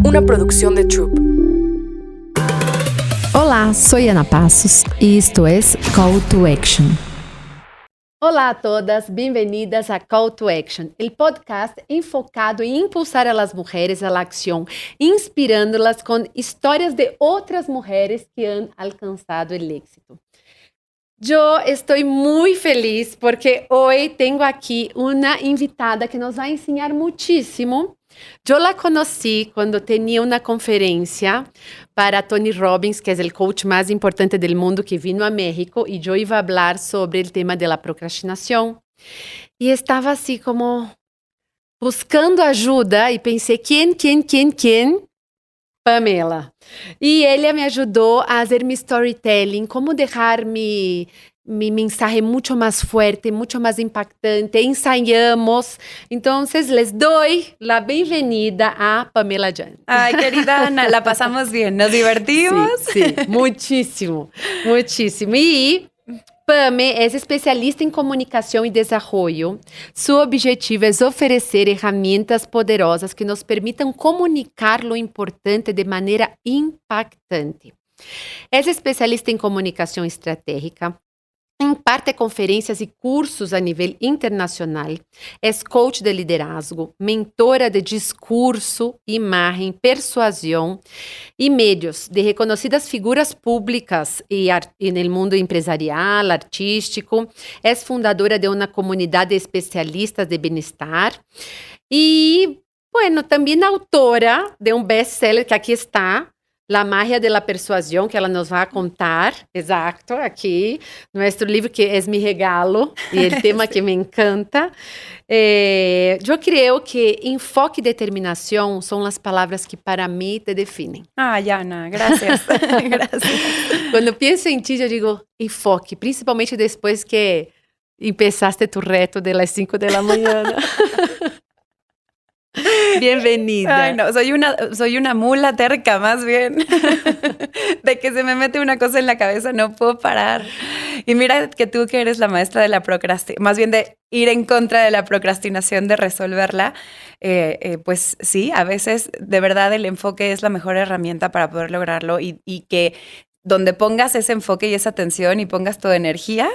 una producción de Troop. Olá, soy Ana Passos y esto es Call to Action. Olá a todas, bem-vindas a Call to Action, el podcast enfocado em impulsar a las mujeres a la acción, inspirándolas con historias de otras mujeres que han alcanzado el éxito. Yo estoy muy feliz porque hoy tengo aquí una invitada que nos va a enseñar muchísimo. Yo la conocí cuando tenía una conferencia para Tony Robbins, que es el coach más importante del mundo, que vino a México, y yo iba a hablar sobre el tema de la procrastinación. Y estaba así como buscando ayuda y pensé, ¿quién? Pamela. Y ella me ayudó a hacer mi storytelling, cómo dejar mi mensaje mucho más fuerte, mucho más impactante. Ensayamos. Entonces, les doy la bienvenida a Pamela Jan. Ay, querida Ana, la pasamos bien, nos divertimos. Sí, muchísimo, muchísimo. Y Pame es especialista en comunicación y desarrollo. Su objetivo es ofrecer herramientas poderosas que nos permitan comunicar lo importante de manera impactante. Es especialista en comunicación estratégica. Imparte conferências e cursos a nível internacional, é coach de liderazgo, mentora de discurso, imagem, persuasão e médios de reconhecidas figuras públicas e no mundo empresarial, artístico. É fundadora de uma comunidade de especialistas de bem-estar e, bueno, também autora de best-seller que aqui está, La magia de la persuasión, que ela nos vai contar, exacto, aqui, nosso livro que é mi regalo, e o tema que me encanta. Eu creio que enfoque e determinação são as palavras que para mim te definem. Ay, Ana, gracias. Gracias. Quando penso em ti, eu digo enfoque, principalmente depois que empezaste tu reto de las 5 de la mañana. Bienvenida. Ay, no, soy una mula terca, más bien. De que se me mete una cosa en la cabeza, no puedo parar. Y mira que tú que eres la maestra de la procrastinación, más bien de ir en contra de la procrastinación, de resolverla, pues sí, a veces de verdad el enfoque es la mejor herramienta para poder lograrlo y que donde pongas ese enfoque y esa atención y pongas tu energía,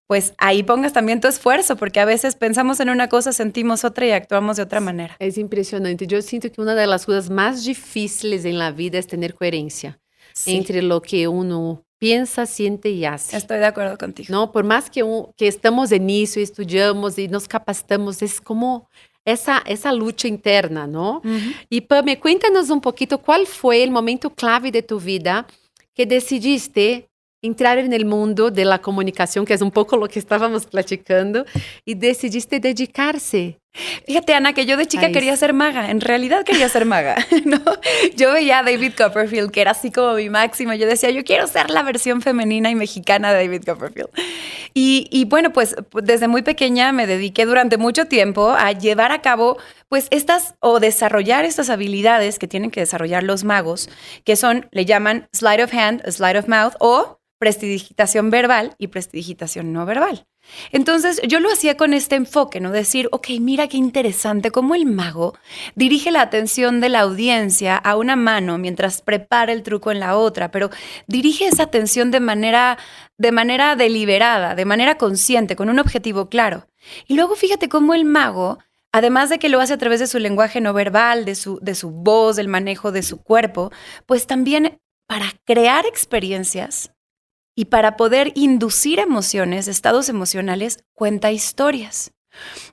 pues ahí pongas también tu esfuerzo, porque a veces pensamos en una cosa, sentimos otra y actuamos de otra manera. Es impresionante. Yo siento que una de las cosas más difíciles en la vida es tener coherencia entre lo que uno piensa, siente y hace. Estoy de acuerdo contigo. ¿No? Por más que estamos en eso, estudiamos y nos capacitamos, es como esa lucha interna, ¿no? Uh-huh. Y Pame, cuéntanos un poquito cuál fue el momento clave de tu vida que decidiste entrar en el mundo de la comunicación, que es un poco lo que estábamos platicando, y decidiste dedicarse. Fíjate, Ana, que yo de chica quería ser maga. En realidad quería ser maga, ¿no? Yo veía a David Copperfield, que era así como mi máximo. Yo decía, yo quiero ser la versión femenina y mexicana de David Copperfield. Y bueno, pues desde muy pequeña me dediqué durante mucho tiempo a llevar a cabo pues desarrollar estas habilidades que tienen que desarrollar los magos, que son, le llaman sleight of hand, sleight of mouth, o prestidigitación verbal y prestidigitación no verbal. Entonces, yo lo hacía con este enfoque, ¿no? Decir, ok, mira qué interesante cómo el mago dirige la atención de la audiencia a una mano mientras prepara el truco en la otra, pero dirige esa atención de manera deliberada, de manera consciente, con un objetivo claro. Y luego fíjate cómo el mago, además de que lo hace a través de su lenguaje no verbal, de su voz, del manejo de su cuerpo, pues también para crear experiencias y para poder inducir emociones, estados emocionales, cuenta historias.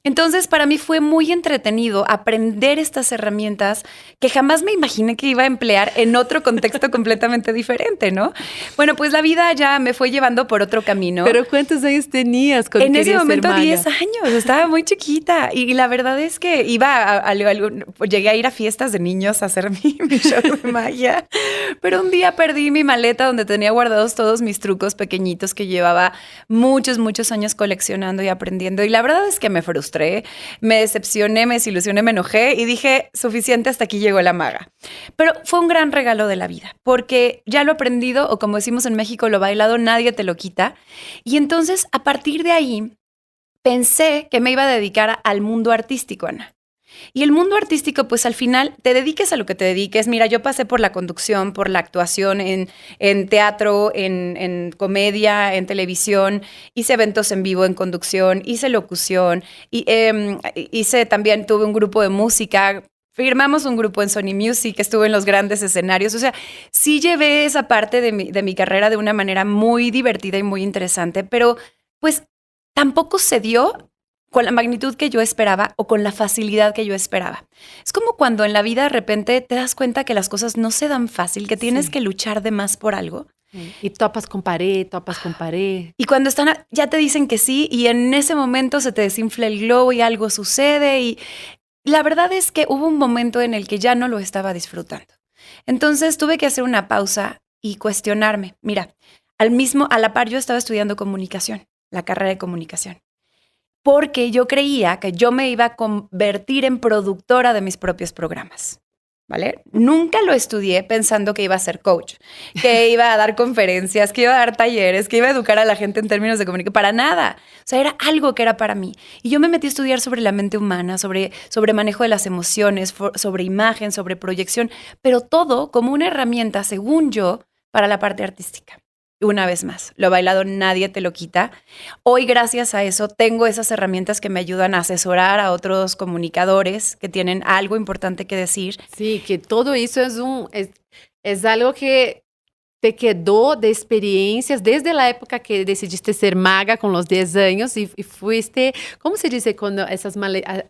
Entonces, para mí fue muy entretenido aprender estas herramientas que jamás me imaginé que iba a emplear en otro contexto completamente diferente, ¿no? Bueno, pues la vida ya me fue llevando por otro camino. ¿Pero cuántos años tenías cuando querías ser maga? En ese momento 10 años, estaba muy chiquita. Y la verdad es que llegué a ir a fiestas de niños a hacer mi show de magia. Pero un día perdí mi maleta donde tenía guardados todos mis trucos pequeñitos que llevaba muchos años coleccionando y aprendiendo. Y la verdad es que me frustré, me decepcioné, me desilusioné, me enojé y dije, suficiente, hasta aquí llegó la maga. Pero fue un gran regalo de la vida, porque ya lo aprendido, o como decimos en México, lo bailado, nadie te lo quita. Y entonces, a partir de ahí, pensé que me iba a dedicar al mundo artístico, Ana. Y el mundo artístico, pues al final, te dediques a lo que te dediques. Mira, yo pasé por la conducción, por la actuación en teatro, en comedia, en televisión. Hice eventos en vivo en conducción, hice locución. Y, también tuve un grupo de música. Firmamos un grupo en Sony Music, estuve en los grandes escenarios. O sea, sí llevé esa parte de mi carrera de una manera muy divertida y muy interesante, pero pues tampoco se dio con la magnitud que yo esperaba o con la facilidad que yo esperaba. Es como cuando en la vida de repente te das cuenta que las cosas no se dan fácil, que tienes que luchar de más por algo. Y topas con pared, topas con pared. Y cuando ya te dicen que sí y en ese momento se te desinfla el globo y algo sucede y la verdad es que hubo un momento en el que ya no lo estaba disfrutando. Entonces tuve que hacer una pausa y cuestionarme. Mira, a la par yo estaba estudiando comunicación, la carrera de comunicación, porque yo creía que yo me iba a convertir en productora de mis propios programas, ¿vale? Nunca lo estudié pensando que iba a ser coach, que iba a dar conferencias, que iba a dar talleres, que iba a educar a la gente en términos de comunicación, para nada. O sea, era algo que era para mí. Y yo me metí a estudiar sobre la mente humana, sobre manejo de las emociones, sobre imagen, sobre proyección, pero todo como una herramienta, según yo, para la parte artística. Una vez más, lo bailado nadie te lo quita. Hoy, gracias a eso, tengo esas herramientas que me ayudan a asesorar a otros comunicadores que tienen algo importante que decir. Sí, que todo eso es algo que te quedó de experiencias desde la época que decidiste ser maga con los 10 años y fuiste, ¿cómo se dice cuando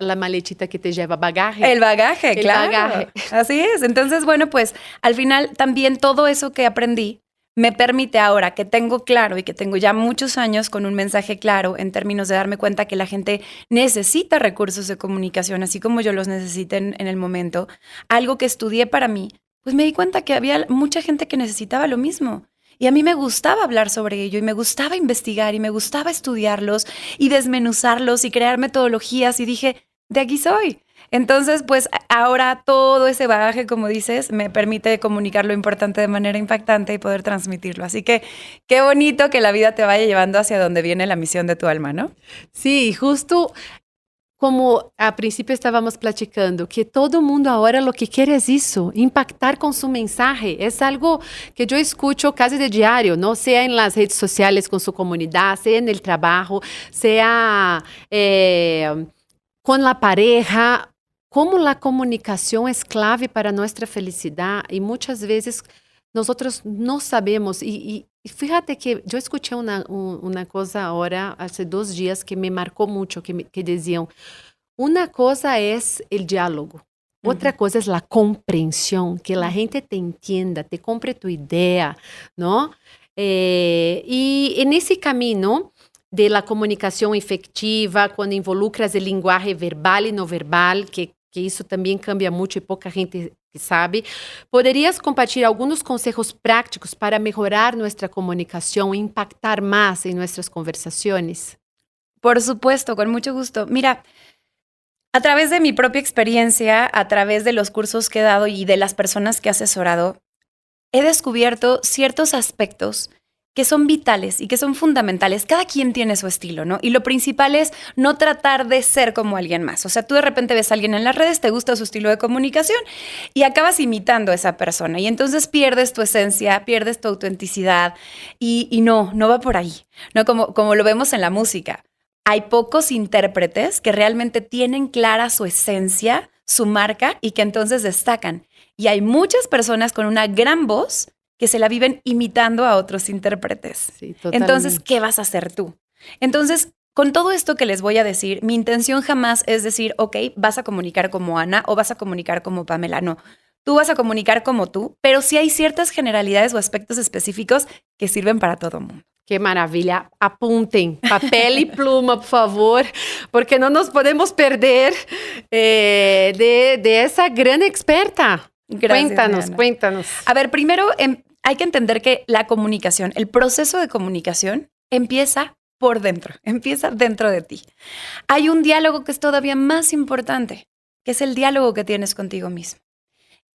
la maletita que te lleva bagaje? El bagaje, claro. Bagaje. Así es. Entonces, bueno, pues al final también todo eso que aprendí me permite ahora que tengo claro y que tengo ya muchos años con un mensaje claro en términos de darme cuenta que la gente necesita recursos de comunicación, así como yo los necesité en el momento, algo que estudié para mí, pues me di cuenta que había mucha gente que necesitaba lo mismo. Y a mí me gustaba hablar sobre ello y me gustaba investigar y me gustaba estudiarlos y desmenuzarlos y crear metodologías y dije, de aquí soy. Entonces, pues ahora todo ese bagaje, como dices, me permite comunicar lo importante de manera impactante y poder transmitirlo. Así que qué bonito que la vida te vaya llevando hacia donde viene la misión de tu alma, ¿no? Sí, justo como a principio estábamos platicando, que todo mundo ahora lo que quiere es eso, impactar con su mensaje. Es algo que yo escucho casi de diario, ¿no? Sea en las redes sociales con su comunidad, sea en el trabajo, sea con la pareja. Como la comunicación es clave para nuestra felicidad y muchas veces nosotros no sabemos. Y fíjate que yo escuché una cosa ahora, hace 2 días, que me marcó mucho, que decían, una cosa es el diálogo, otra cosa es la comprensión, que la gente te entienda, te compre tu idea, ¿no? Y en ese camino de la comunicación efectiva, cuando involucras el lenguaje verbal y no verbal, que isso também cambia muito e pouca gente sabe. ¿Podrías compartir algunos consejos prácticos para mejorar nuestra comunicación e impactar más en nuestras conversaciones? Por supuesto, con mucho gusto. Mira, a través de mi propia experiencia, a través de los cursos que he dado y de las personas que he asesorado, he descubierto ciertos aspectos que son vitales y que son fundamentales. Cada quien tiene su estilo, ¿no? Y lo principal es no tratar de ser como alguien más. O sea, tú de repente ves a alguien en las redes, te gusta su estilo de comunicación y acabas imitando a esa persona. Y entonces pierdes tu esencia, pierdes tu autenticidad y no va por ahí, ¿no? Como lo vemos en la música. Hay pocos intérpretes que realmente tienen clara su esencia, su marca y que entonces destacan. Y hay muchas personas con una gran voz que se la viven imitando a otros intérpretes. Sí, totalmente. Entonces, ¿qué vas a hacer tú? Entonces, con todo esto que les voy a decir, mi intención jamás es decir, ok, vas a comunicar como Ana o vas a comunicar como Pamela. No, tú vas a comunicar como tú, pero sí hay ciertas generalidades o aspectos específicos que sirven para todo el mundo. Qué maravilla. Apunten papel y pluma, por favor, porque no nos podemos perder de esa gran experta. Gracias, Cuéntanos. A ver, primero hay que entender que la comunicación, el proceso de comunicación empieza por dentro, empieza dentro de ti. Hay un diálogo que es todavía más importante, que es el diálogo que tienes contigo mismo.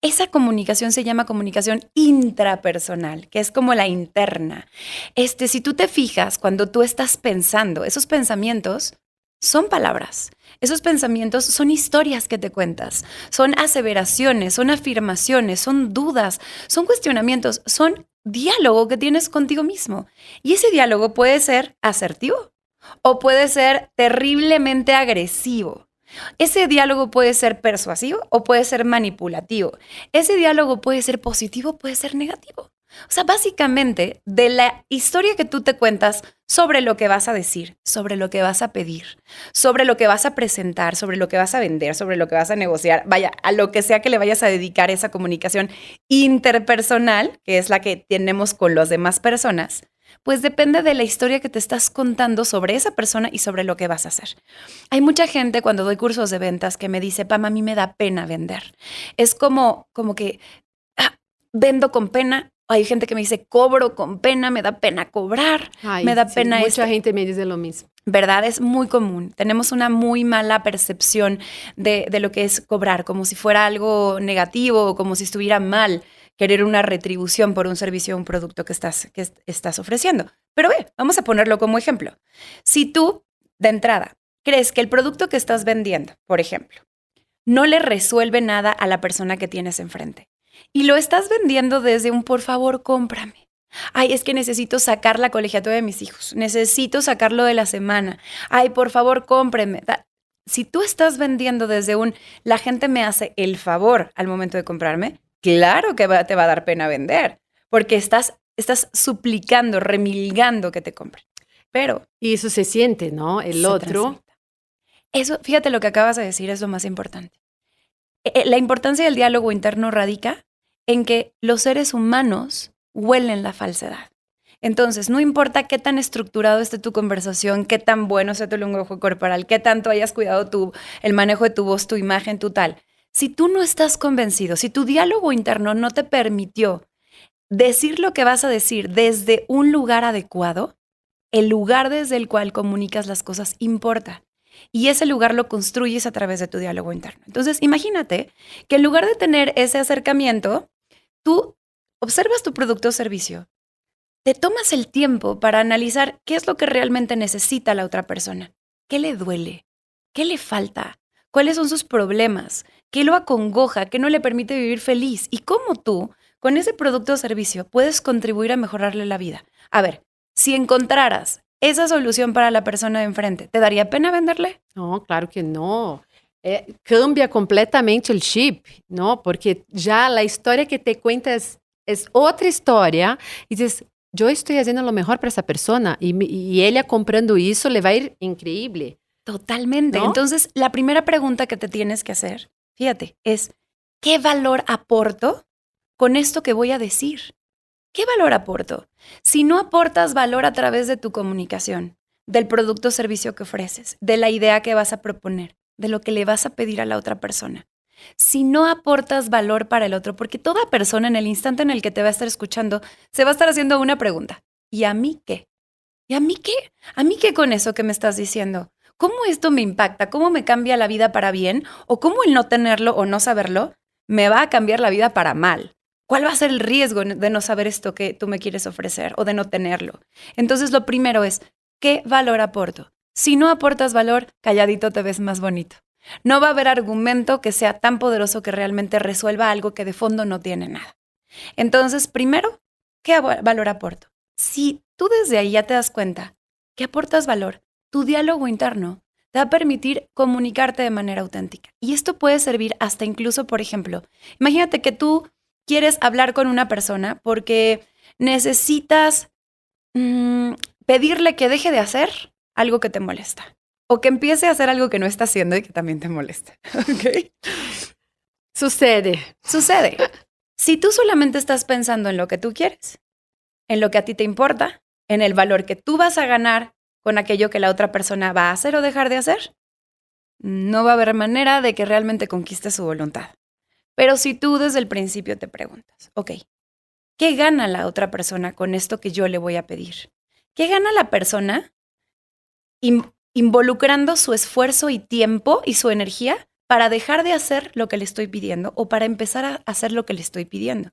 Esa comunicación se llama comunicación intrapersonal, que es como la interna. Si tú te fijas, cuando tú estás pensando, esos pensamientos son palabras. Esos pensamientos son historias que te cuentas, son aseveraciones, son afirmaciones, son dudas, son cuestionamientos, son diálogo que tienes contigo mismo. Y ese diálogo puede ser asertivo o puede ser terriblemente agresivo. Ese diálogo puede ser persuasivo o puede ser manipulativo. Ese diálogo puede ser positivo, puede ser negativo. O sea, básicamente, de la historia que tú te cuentas sobre lo que vas a decir, sobre lo que vas a pedir, sobre lo que vas a presentar, sobre lo que vas a vender, sobre lo que vas a negociar, vaya, a lo que sea que le vayas a dedicar esa comunicación interpersonal, que es la que tenemos con las demás personas, pues depende de la historia que te estás contando sobre esa persona y sobre lo que vas a hacer. Hay mucha gente cuando doy cursos de ventas que me dice, Pam, a mí me da pena vender. Es como que vendo con pena. Hay gente que me dice, cobro con pena, me da pena cobrar, Ay, me da sí, pena mucha gente me dice lo mismo. ¿Verdad? Es muy común. Tenemos una muy mala percepción de lo que es cobrar, como si fuera algo negativo o como si estuviera mal querer una retribución por un servicio o un producto que estás ofreciendo. Pero vamos a ponerlo como ejemplo. Si tú, de entrada, crees que el producto que estás vendiendo, por ejemplo, no le resuelve nada a la persona que tienes enfrente, y lo estás vendiendo desde un por favor, cómprame. Ay, es que necesito sacar la colegiatura de mis hijos. Necesito sacarlo de la semana. Ay, por favor, cómpreme. Si tú estás vendiendo desde la gente me hace el favor al momento de comprarme, claro que te va a dar pena vender, porque estás suplicando, remilgando que te compren. Pero y eso se siente, ¿no? El otro. Transmita. Eso, fíjate lo que acabas de decir, es lo más importante. La importancia del diálogo interno radica en que los seres humanos huelen la falsedad. Entonces, no importa qué tan estructurado esté tu conversación, qué tan bueno sea tu lenguaje corporal, qué tanto hayas cuidado el manejo de tu voz, tu imagen, tu tal. Si tú no estás convencido, si tu diálogo interno no te permitió decir lo que vas a decir desde un lugar adecuado, el lugar desde el cual comunicas las cosas importa. Y ese lugar lo construyes a través de tu diálogo interno. Entonces, imagínate que en lugar de tener ese acercamiento, tú observas tu producto o servicio, te tomas el tiempo para analizar qué es lo que realmente necesita la otra persona, qué le duele, qué le falta, cuáles son sus problemas, qué lo acongoja, qué no le permite vivir feliz y cómo tú, con ese producto o servicio, puedes contribuir a mejorarle la vida. A ver, si encontraras esa solución para la persona de enfrente, ¿te daría pena venderle? No, claro que no. Cambia completamente el chip, ¿no? Porque ya la historia que te cuentas es otra historia y dices, yo estoy haciendo lo mejor para esa persona y ella comprando eso le va a ir increíble. Totalmente. ¿No? Entonces, la primera pregunta que te tienes que hacer, fíjate, es ¿qué valor aporto con esto que voy a decir? ¿Qué valor aporto? Si no aportas valor a través de tu comunicación, del producto o servicio que ofreces, de la idea que vas a proponer, de lo que le vas a pedir a la otra persona, si no aportas valor para el otro, porque toda persona en el instante en el que te va a estar escuchando, se va a estar haciendo una pregunta. ¿Y a mí qué? ¿Y a mí qué? ¿A mí qué con eso que me estás diciendo? ¿Cómo esto me impacta? ¿Cómo me cambia la vida para bien? ¿O cómo el no tenerlo o no saberlo me va a cambiar la vida para mal? ¿Cuál va a ser el riesgo de no saber esto que tú me quieres ofrecer o de no tenerlo? Entonces, lo primero es, ¿qué valor aporto? Si no aportas valor, calladito te ves más bonito. No va a haber argumento que sea tan poderoso que realmente resuelva algo que de fondo no tiene nada. Entonces, primero, ¿qué valor aporto? Si tú desde ahí ya te das cuenta que aportas valor, tu diálogo interno te va a permitir comunicarte de manera auténtica. Y esto puede servir hasta incluso, por ejemplo, imagínate que tú quieres hablar con una persona porque necesitas pedirle que deje de hacer algo que te molesta o que empiece a hacer algo que no está haciendo y que también te molesta. ¿Ok? Sucede. Si tú solamente estás pensando en lo que tú quieres, en lo que a ti te importa, en el valor que tú vas a ganar con aquello que la otra persona va a hacer o dejar de hacer, no va a haber manera de que realmente conquistes su voluntad. Pero si tú desde el principio te preguntas, ok, ¿qué gana la otra persona con esto que yo le voy a pedir? ¿Qué gana la persona involucrando su esfuerzo y tiempo y su energía para dejar de hacer lo que le estoy pidiendo o para empezar a hacer lo que le estoy pidiendo?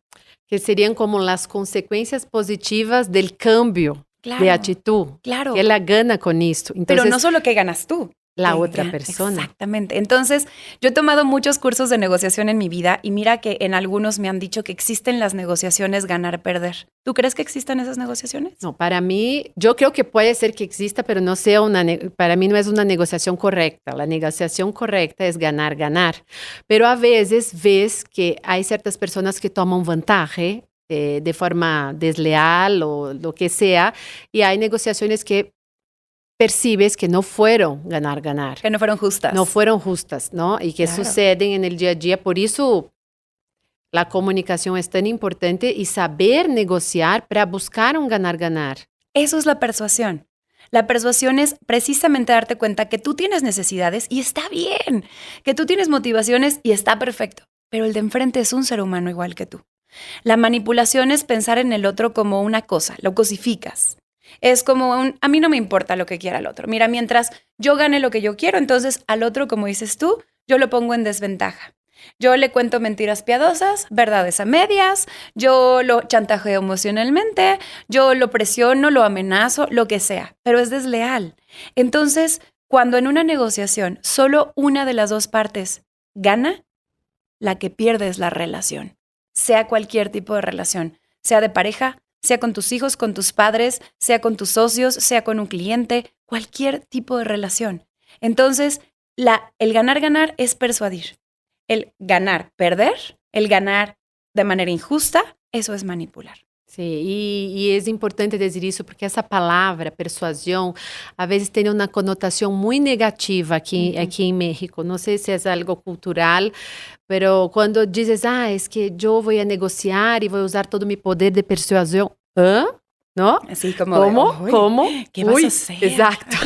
Que serían como las consecuencias positivas del cambio de actitud. Claro. Que ella gana con esto. Entonces, pero no solo que ganas tú. la otra persona. Exactamente. Entonces, yo he tomado muchos cursos de negociación en mi vida y mira que en algunos me han dicho que existen las negociaciones ganar-perder. ¿Tú crees que existan esas negociaciones? No, para mí, yo creo que puede ser que exista, pero no sea para mí no es una negociación correcta. La negociación correcta es ganar, ganar. Pero a veces ves que hay ciertas personas que toman ventaja de forma desleal o lo que sea, y hay negociaciones que percibes que no fueron ganar, ganar. Que no fueron justas. No fueron justas, ¿no? Y que suceden en el día a día. Por eso la comunicación es tan importante y saber negociar para buscar un ganar, ganar. Eso es la persuasión. La persuasión es precisamente darte cuenta que tú tienes necesidades y está bien, que tú tienes motivaciones y está perfecto, pero el de enfrente es un ser humano igual que tú. La manipulación es pensar en el otro como una cosa, lo cosificas. Es como a mí no me importa lo que quiera el otro. Mira, mientras yo gane lo que yo quiero, entonces al otro, como dices tú, yo lo pongo en desventaja. Yo le cuento mentiras piadosas, verdades a medias, yo lo chantajeo emocionalmente, yo lo presiono, lo amenazo, lo que sea, pero es desleal. Entonces, cuando en una negociación solo una de las dos partes gana, la que pierde es la relación, sea cualquier tipo de relación, sea de pareja, sea con tus hijos, con tus padres, sea con tus socios, sea con un cliente, cualquier tipo de relación. Entonces, el ganar-ganar es persuadir. El ganar-perder, el ganar de manera injusta, eso es manipular. Sí, y es importante decir eso porque esa palabra, persuasión, a veces tiene una connotación muy negativa aquí en México. No sé si es algo cultural, pero cuando dices, es que yo voy a negociar y voy a usar todo mi poder de persuasión, ¿no? Así como ¿Cómo? ¿Qué vas a hacer? Exacto.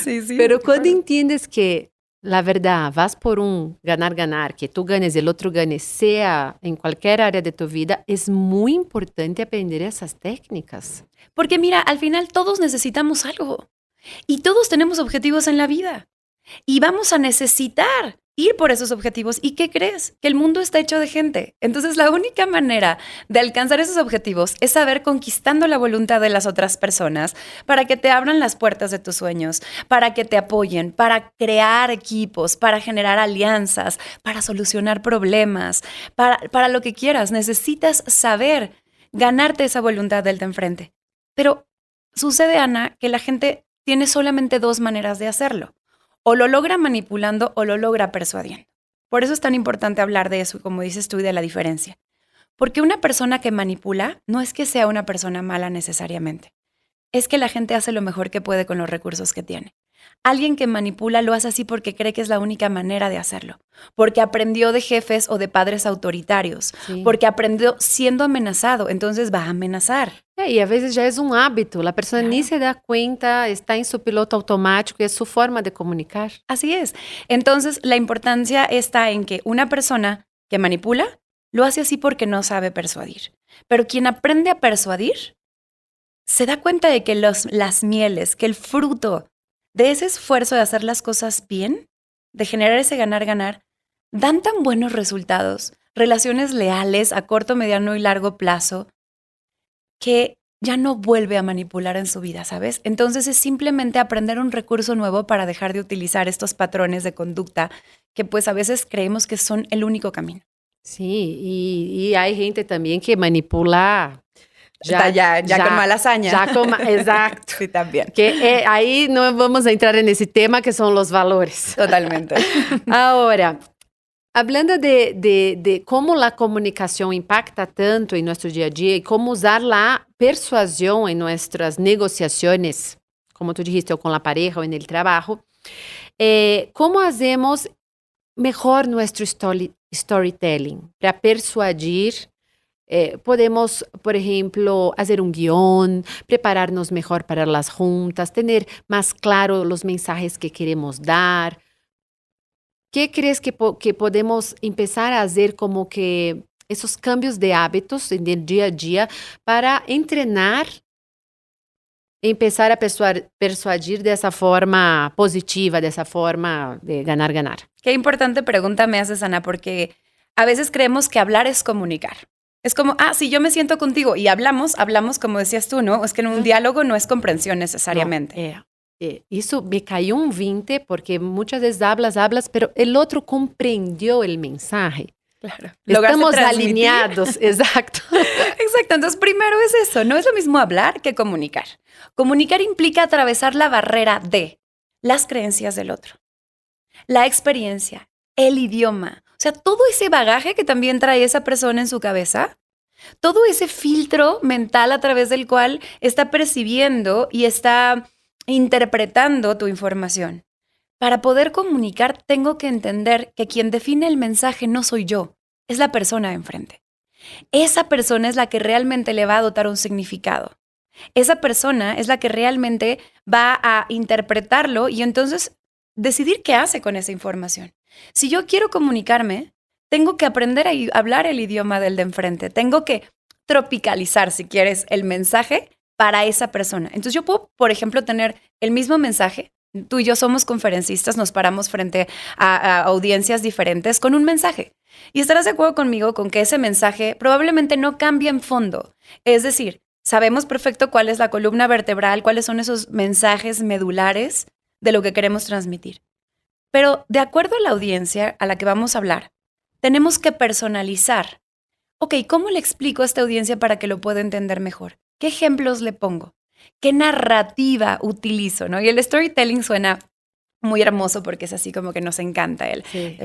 Sí, Pero cuando entiendes que la verdad, vas por un ganar-ganar, que tú ganes, el otro gane, sea en cualquier área de tu vida, es muy importante aprender esas técnicas. Porque mira, al final todos necesitamos algo y todos tenemos objetivos en la vida y vamos a necesitar ir por esos objetivos. ¿Y qué crees? Que el mundo está hecho de gente. Entonces, la única manera de alcanzar esos objetivos es saber conquistando la voluntad de las otras personas para que te abran las puertas de tus sueños, para que te apoyen, para crear equipos, para generar alianzas, para solucionar problemas, para lo que quieras. Necesitas saber ganarte esa voluntad del de enfrente. Pero sucede, Ana, que la gente tiene solamente dos maneras de hacerlo. O lo logra manipulando o lo logra persuadiendo. Por eso es tan importante hablar de eso, como dices tú, y de la diferencia. Porque una persona que manipula no es que sea una persona mala necesariamente. Es que la gente hace lo mejor que puede con los recursos que tiene. Alguien que manipula lo hace así porque cree que es la única manera de hacerlo. Porque aprendió de jefes o de padres autoritarios. Sí. Porque aprendió siendo amenazado, entonces va a amenazar. Y a veces ya es un hábito. La persona ni se da cuenta, está en su piloto automático y es su forma de comunicar. Así es. Entonces, la importancia está en que una persona que manipula lo hace así porque no sabe persuadir. Pero quien aprende a persuadir se da cuenta de que las mieles, que el fruto de ese esfuerzo de hacer las cosas bien, de generar ese ganar-ganar, dan tan buenos resultados, relaciones leales a corto, mediano y largo plazo, que ya no vuelve a manipular en su vida, ¿sabes? Entonces es simplemente aprender un recurso nuevo para dejar de utilizar estos patrones de conducta que pues a veces creemos que son el único camino. Sí, y hay gente también que manipula ya con mala hazaña. Exacto. Sí, también. Que ahí no vamos a entrar en ese tema que son los valores. Totalmente. Ahora, hablando de cómo la comunicación impacta tanto en nuestro día a día y cómo usar la persuasión en nuestras negociaciones, como tú dijiste, o con la pareja o en el trabajo, ¿cómo hacemos mejor nuestro storytelling para persuadir? Podemos, por ejemplo, hacer un guión, prepararnos mejor para las juntas, tener más claro los mensajes que queremos dar. ¿Qué crees que podemos empezar a hacer como que esos cambios de hábitos en el día a día para entrenar, empezar a persuadir de esa forma positiva, de esa forma de ganar-ganar? Qué importante pregunta me haces, Ana, porque a veces creemos que hablar es comunicar. Es como, si yo me siento contigo y hablamos como decías tú, ¿no? Es que en un diálogo no es comprensión necesariamente. Eso me cayó un 20 porque muchas veces hablas, pero el otro comprendió el mensaje. Claro. Estamos alineados, exacto. Exacto, entonces primero es eso, no es lo mismo hablar que comunicar. Comunicar implica atravesar la barrera de las creencias del otro, la experiencia, el idioma, o sea, todo ese bagaje que también trae esa persona en su cabeza, todo ese filtro mental a través del cual está percibiendo y está interpretando tu información. Para poder comunicar, tengo que entender que quien define el mensaje no soy yo, es la persona de enfrente. Esa persona es la que realmente le va a dotar un significado. Esa persona es la que realmente va a interpretarlo y entonces decidir qué hace con esa información. Si yo quiero comunicarme, tengo que aprender a hablar el idioma del de enfrente. Tengo que tropicalizar, si quieres, el mensaje para esa persona. Entonces yo puedo, por ejemplo, tener el mismo mensaje. Tú y yo somos conferencistas, nos paramos frente a audiencias diferentes con un mensaje. Y estarás de acuerdo conmigo con que ese mensaje probablemente no cambia en fondo. Es decir, sabemos perfecto cuál es la columna vertebral, cuáles son esos mensajes medulares de lo que queremos transmitir. Pero de acuerdo a la audiencia a la que vamos a hablar, tenemos que personalizar. Ok, ¿cómo le explico a esta audiencia para que lo pueda entender mejor? ¿Qué ejemplos le pongo? ¿Qué narrativa utilizo? ¿No? Y el storytelling suena muy hermoso porque es así como que nos encanta el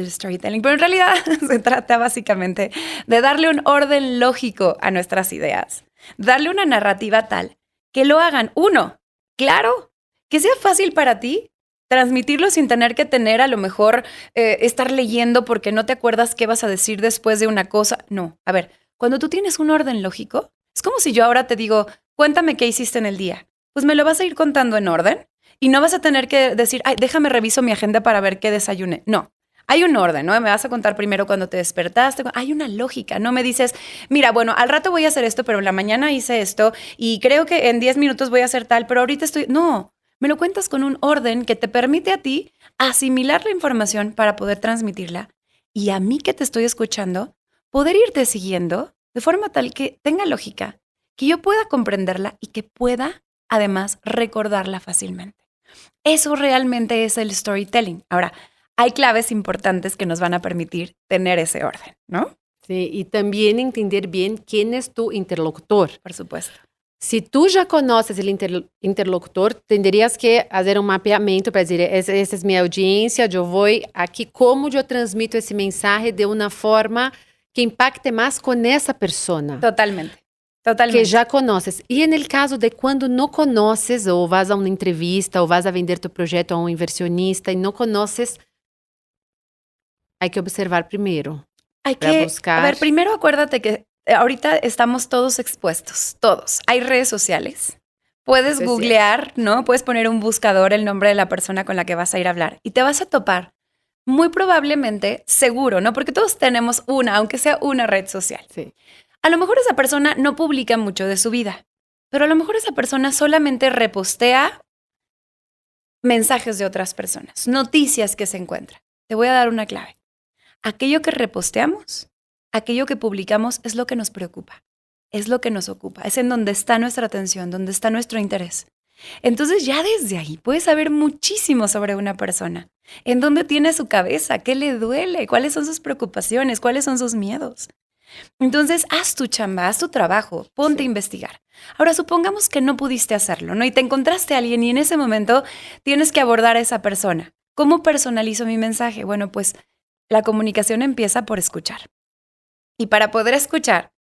storytelling. Pero en realidad se trata básicamente de darle un orden lógico a nuestras ideas. Darle una narrativa tal que lo hagan, uno, claro, que sea fácil para ti transmitirlo sin tener que tener a lo mejor estar leyendo porque no te acuerdas qué vas a decir después de una cosa. No, a ver, cuando tú tienes un orden lógico, es como si yo ahora te digo, cuéntame qué hiciste en el día. Pues me lo vas a ir contando en orden y no vas a tener que decir, ay, déjame reviso mi agenda para ver qué desayuné. No, hay un orden, ¿no? Me vas a contar primero cuando te despertaste. Hay una lógica, no me dices, mira, bueno, al rato voy a hacer esto, pero en la mañana hice esto y creo que en 10 minutos voy a hacer tal, pero ahorita estoy... No, me lo cuentas con un orden que te permite a ti asimilar la información para poder transmitirla y a mí que te estoy escuchando, poder irte siguiendo de forma tal que tenga lógica, que yo pueda comprenderla y que pueda, además, recordarla fácilmente. Eso realmente es el storytelling. Ahora, hay claves importantes que nos van a permitir tener ese orden, ¿no? Sí, y también entender bien quién es tu interlocutor. Por supuesto. Si tú ya conoces el interlocutor, tendrías que hacer un mapeamiento para decir, esa es mi audiencia, yo voy aquí, cómo yo transmito ese mensaje de una forma que impacte más con esa persona. Totalmente. Totalmente. Que já conoces. E en caso de quando não conoces, ou vas a uma entrevista, ou vas a vender tu projeto a um inversionista e não conoces, hay que observar primero. Hay que buscar. A ver, primero acuérdate que ahorita estamos todos expuestos, todos. Hay redes sociales. Puedes googlear, ¿no? Puedes poner un buscador el nombre de la persona con la que vas a ir a hablar y te vas a topar. Muy probablemente, seguro, ¿no? Porque todos tenemos una, aunque sea una red social. Sí. A lo mejor esa persona no publica mucho de su vida, pero a lo mejor esa persona solamente repostea mensajes de otras personas, noticias que se encuentra. Te voy a dar una clave. Aquello que reposteamos, aquello que publicamos es lo que nos preocupa, es lo que nos ocupa, es en donde está nuestra atención, donde está nuestro interés. Entonces ya desde ahí puedes saber muchísimo sobre una persona, en dónde tiene su cabeza, qué le duele, cuáles son sus preocupaciones, cuáles son sus miedos. Entonces, haz tu chamba, haz tu trabajo, ponte a investigar. Ahora, supongamos que no pudiste hacerlo, ¿no? Y te encontraste a alguien y en ese momento tienes que abordar a esa persona. ¿Cómo personalizo mi mensaje? Bueno, pues la comunicación empieza por escuchar. Y para poder escuchar,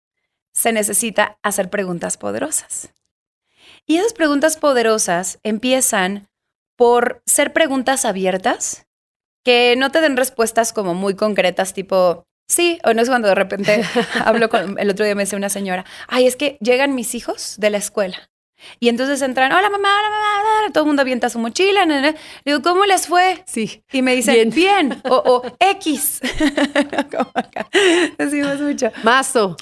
se necesita hacer preguntas poderosas. Y esas preguntas poderosas empiezan por ser preguntas abiertas, que no te den respuestas como muy concretas, tipo... Sí, o no es cuando de repente hablo con... El otro día me decía una señora, ay, es que llegan mis hijos de la escuela. Y entonces entran, hola mamá, todo el mundo avienta su mochila. Le digo, ¿cómo les fue? Sí. Y me dicen, bien. O X. Como acá. Decimos mucho. Mazo.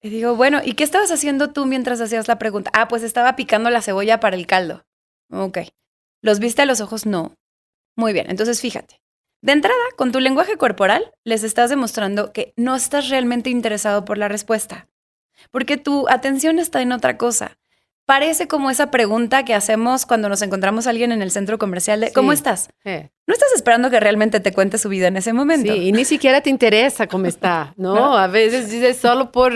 Y digo, bueno, ¿y qué estabas haciendo tú mientras hacías la pregunta? Ah, pues estaba picando la cebolla para el caldo. Ok. ¿Los viste a los ojos? No. Muy bien, entonces fíjate. De entrada, con tu lenguaje corporal, les estás demostrando que no estás realmente interesado por la respuesta, porque tu atención está en otra cosa. parece como esa pregunta que hacemos cuando nos encontramos a alguien en el centro comercial de ¿cómo estás? No estás esperando que realmente te cuente su vida en ese momento. Sí, y ni siquiera te interesa cómo está, ¿no? A veces dices solo por...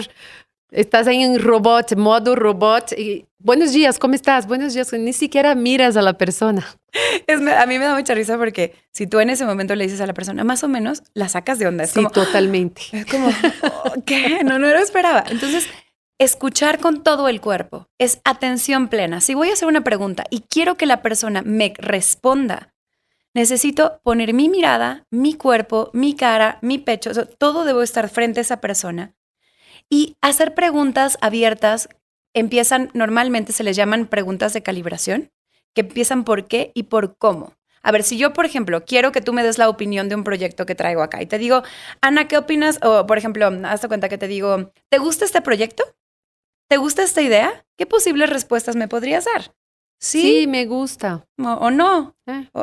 Estás ahí en robot, modo robot, y buenos días, ¿cómo estás? Buenos días, ni siquiera miras a la persona. A mí me da mucha risa porque si tú en ese momento le dices a la persona, más o menos, la sacas de onda. Es Sí, como, totalmente. Es como, ¿qué? No lo esperaba. Entonces, escuchar con todo el cuerpo es atención plena. Si voy a hacer una pregunta y quiero que la persona me responda, necesito poner mi mirada, mi cuerpo, mi cara, mi pecho, o sea, todo debo estar frente a esa persona. Y hacer preguntas abiertas normalmente se les llaman preguntas de calibración, que empiezan por qué y por cómo. A ver, si yo, por ejemplo, quiero que tú me des la opinión de un proyecto que traigo acá y te digo, Ana, ¿qué opinas? O, por ejemplo, hazte cuenta que te digo, ¿te gusta este proyecto? ¿Te gusta esta idea? ¿Qué posibles respuestas me podrías dar? Sí, me gusta. O no.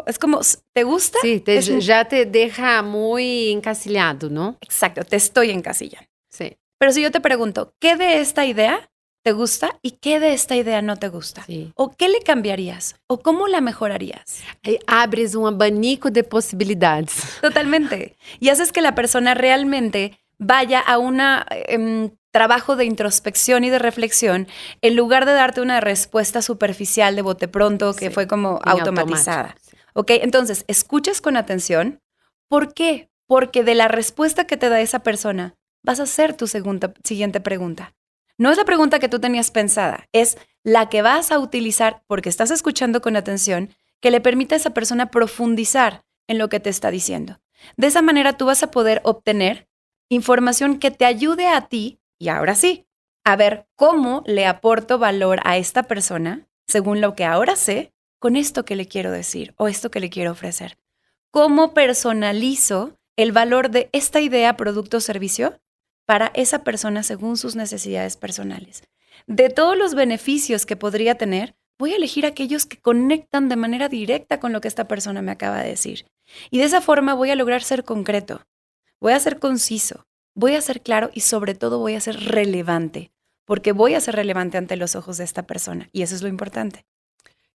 Es como, ¿te gusta? Sí, ya te deja muy encasillado, ¿no? Exacto, te estoy encasillando. Sí. Pero si yo te pregunto, ¿qué de esta idea te gusta y qué de esta idea no te gusta? Sí. ¿O qué le cambiarías? ¿O cómo la mejorarías? Ahí abres un abanico de posibilidades. Totalmente. Y haces que la persona realmente vaya a un trabajo de introspección y de reflexión en lugar de darte una respuesta superficial de bote pronto que fue como automatizada. Sí. ¿Ok? Entonces, escuchas con atención. ¿Por qué? Porque de la respuesta que te da esa persona vas a hacer tu siguiente pregunta. No es la pregunta que tú tenías pensada, es la que vas a utilizar porque estás escuchando con atención que le permite a esa persona profundizar en lo que te está diciendo. De esa manera tú vas a poder obtener información que te ayude a ti, y ahora sí, a ver cómo le aporto valor a esta persona según lo que ahora sé con esto que le quiero decir o esto que le quiero ofrecer. ¿Cómo personalizo el valor de esta idea, producto o servicio para esa persona según sus necesidades personales? De todos los beneficios que podría tener, voy a elegir aquellos que conectan de manera directa con lo que esta persona me acaba de decir. Y de esa forma voy a lograr ser concreto, voy a ser conciso, voy a ser claro y sobre todo voy a ser relevante, porque voy a ser relevante ante los ojos de esta persona. Y eso es lo importante.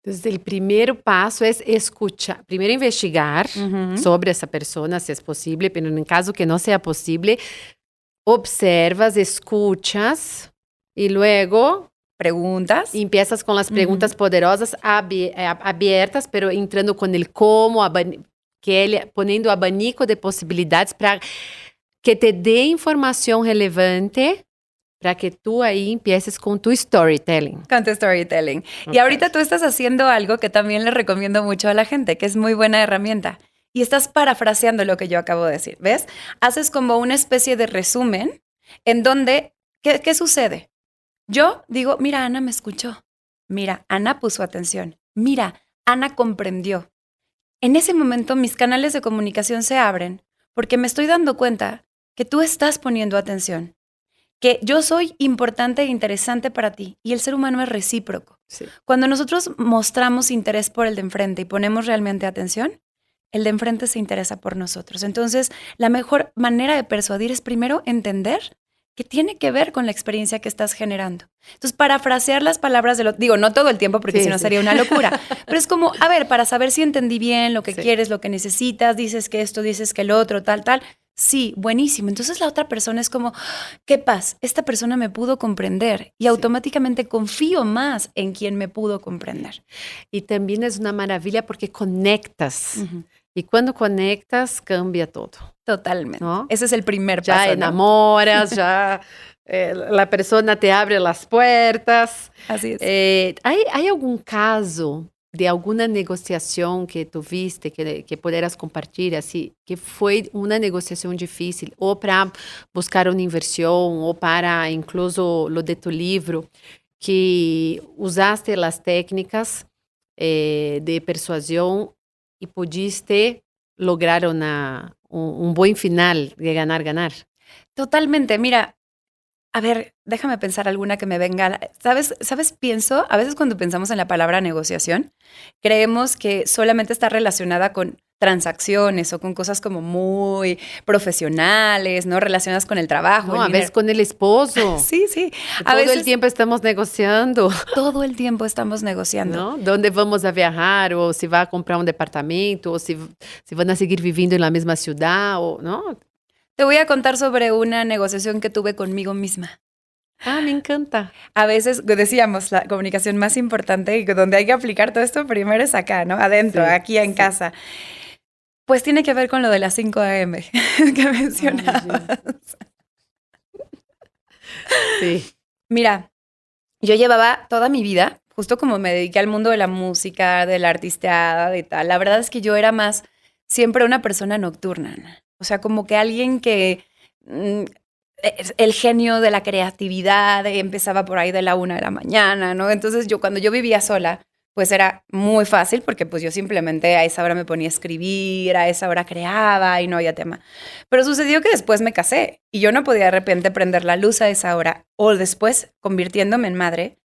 Entonces, el primer paso es escuchar. Primero investigar sobre esa persona, si es posible, pero en caso que no sea posible, observas, escuchas y luego preguntas. Y empiezas con las preguntas poderosas abiertas, pero entrando con el cómo, poniendo abanico de posibilidades para que te dé información relevante para que tú ahí empieces con tu storytelling. Con tu storytelling. Okay. Y ahorita tú estás haciendo algo que también le recomiendo mucho a la gente, que es muy buena herramienta. Y estás parafraseando lo que yo acabo de decir, ¿ves? Haces como una especie de resumen en donde, ¿qué sucede? Yo digo, mira, Ana me escuchó. Mira, Ana puso atención. Mira, Ana comprendió. En ese momento mis canales de comunicación se abren porque me estoy dando cuenta que tú estás poniendo atención, que yo soy importante e interesante para ti y el ser humano es recíproco. Sí. Cuando nosotros mostramos interés por el de enfrente y ponemos realmente atención, el de enfrente se interesa por nosotros. Entonces, la mejor manera de persuadir es primero entender que tiene que ver con la experiencia que estás generando. Entonces, parafrasear las palabras digo, no todo el tiempo porque si no sería una locura, pero es como, a ver, para saber si entendí bien lo que quieres, lo que necesitas, dices que esto, dices que lo otro, tal. Sí, buenísimo. Entonces la otra persona es como, qué paz, esta persona me pudo comprender y automáticamente confío más en quien me pudo comprender. Y también es una maravilla porque conectas. Y cuando conectas, cambia todo. Totalmente. ¿No? Ese es el primer paso. Ya enamoras, ya la persona te abre las puertas. Así es. ¿Hay algún caso de alguna negociación que tuviste que pudieras compartir, así, que fue una negociación difícil, o para buscar una inversión, o para incluso lo de tu libro, que usaste las técnicas de persuasión y pudiste lograr un buen final de ganar? Totalmente. Mira, a ver, déjame pensar alguna que me venga. ¿Sabes? Pienso, a veces cuando pensamos en la palabra negociación, creemos que solamente está relacionada con transacciones o con cosas como muy profesionales, ¿no? Relacionadas con el trabajo. No, a veces con el esposo. Sí, sí. Todo el tiempo estamos negociando. Todo el tiempo estamos negociando. ¿No? ¿Dónde vamos a viajar? O si va a comprar un departamento, o si van a seguir viviendo en la misma ciudad, o ¿no? Te voy a contar sobre una negociación que tuve conmigo misma. Ah, me encanta. A veces, decíamos, la comunicación más importante y donde hay que aplicar todo esto primero es acá, ¿no? Adentro, sí, aquí en casa. Pues tiene que ver con lo de las 5 a.m. que mencionabas. Sí. Mira, yo llevaba toda mi vida, justo como me dediqué al mundo de la música, de la artisteada, de tal. La verdad es que yo era más siempre una persona nocturna, ¿no? O sea, como que alguien que el genio de la creatividad empezaba por ahí de la 1 de la mañana, ¿no? Entonces cuando yo vivía sola, pues era muy fácil porque pues yo simplemente a esa hora me ponía a escribir, a esa hora creaba y no había tema. Pero sucedió que después me casé y yo no podía de repente prender la luz a esa hora o después convirtiéndome en madre,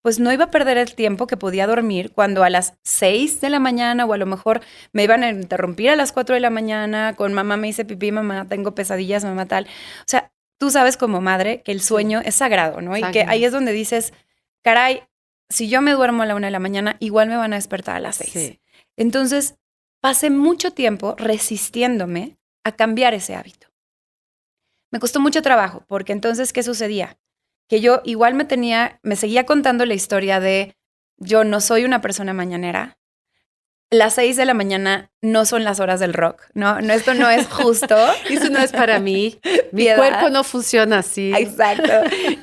pues no iba a perder el tiempo que podía dormir cuando a las 6 de la mañana o a lo mejor me iban a interrumpir a las 4 de la mañana con mamá me hice pipí, mamá tengo pesadillas, mamá tal. O sea, tú sabes como madre que el sueño es sagrado, ¿no? Sagrado. Y que ahí es donde dices, caray, si yo me duermo a la 1 de la mañana, igual me van a despertar a las 6. Sí. Entonces, pasé mucho tiempo resistiéndome a cambiar ese hábito. Me costó mucho trabajo, porque entonces, ¿qué sucedía? Que yo igual me seguía contando la historia de yo no soy una persona mañanera. Las 6 de la mañana no son las horas del rock, ¿no? Esto no es justo. Eso no es para mí. Mi Piedad. cuerpo no funciona así. Exacto.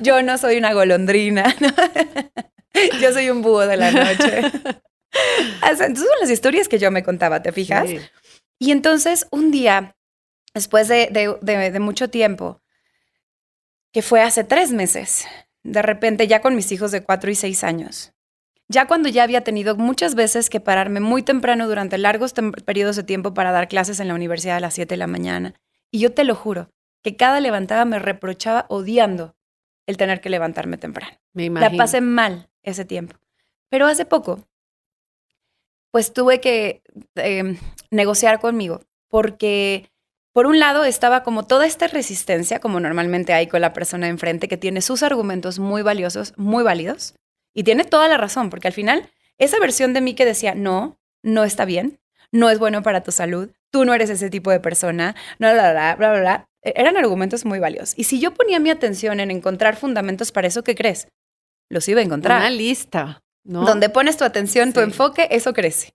Yo no soy una golondrina, ¿no? Yo soy un búho de la noche. Entonces son las historias que yo me contaba, ¿te fijas? Sí. Y entonces un día, después de mucho tiempo, que fue hace 3 meses, de repente ya con mis hijos de 4 y 6 años, ya cuando ya había tenido muchas veces que pararme muy temprano durante largos periodos de tiempo para dar clases en la universidad a las 7 de la mañana, y yo te lo juro, que cada levantada me reprochaba odiando el tener que levantarme temprano. Me imagino. La pasé mal ese tiempo. Pero hace poco, pues tuve que negociar conmigo, porque por un lado estaba como toda esta resistencia, como normalmente hay con la persona de enfrente, que tiene sus argumentos muy valiosos, muy válidos, y tiene toda la razón, porque al final esa versión de mí que decía, no está bien, no es bueno para tu salud, tú no eres ese tipo de persona, no, bla, bla, bla, eran argumentos muy valiosos. Y si yo ponía mi atención en encontrar fundamentos para eso, ¿qué crees? Los iba a encontrar. Una lista, ¿no? Donde pones tu atención, tu Sí. enfoque, eso crece.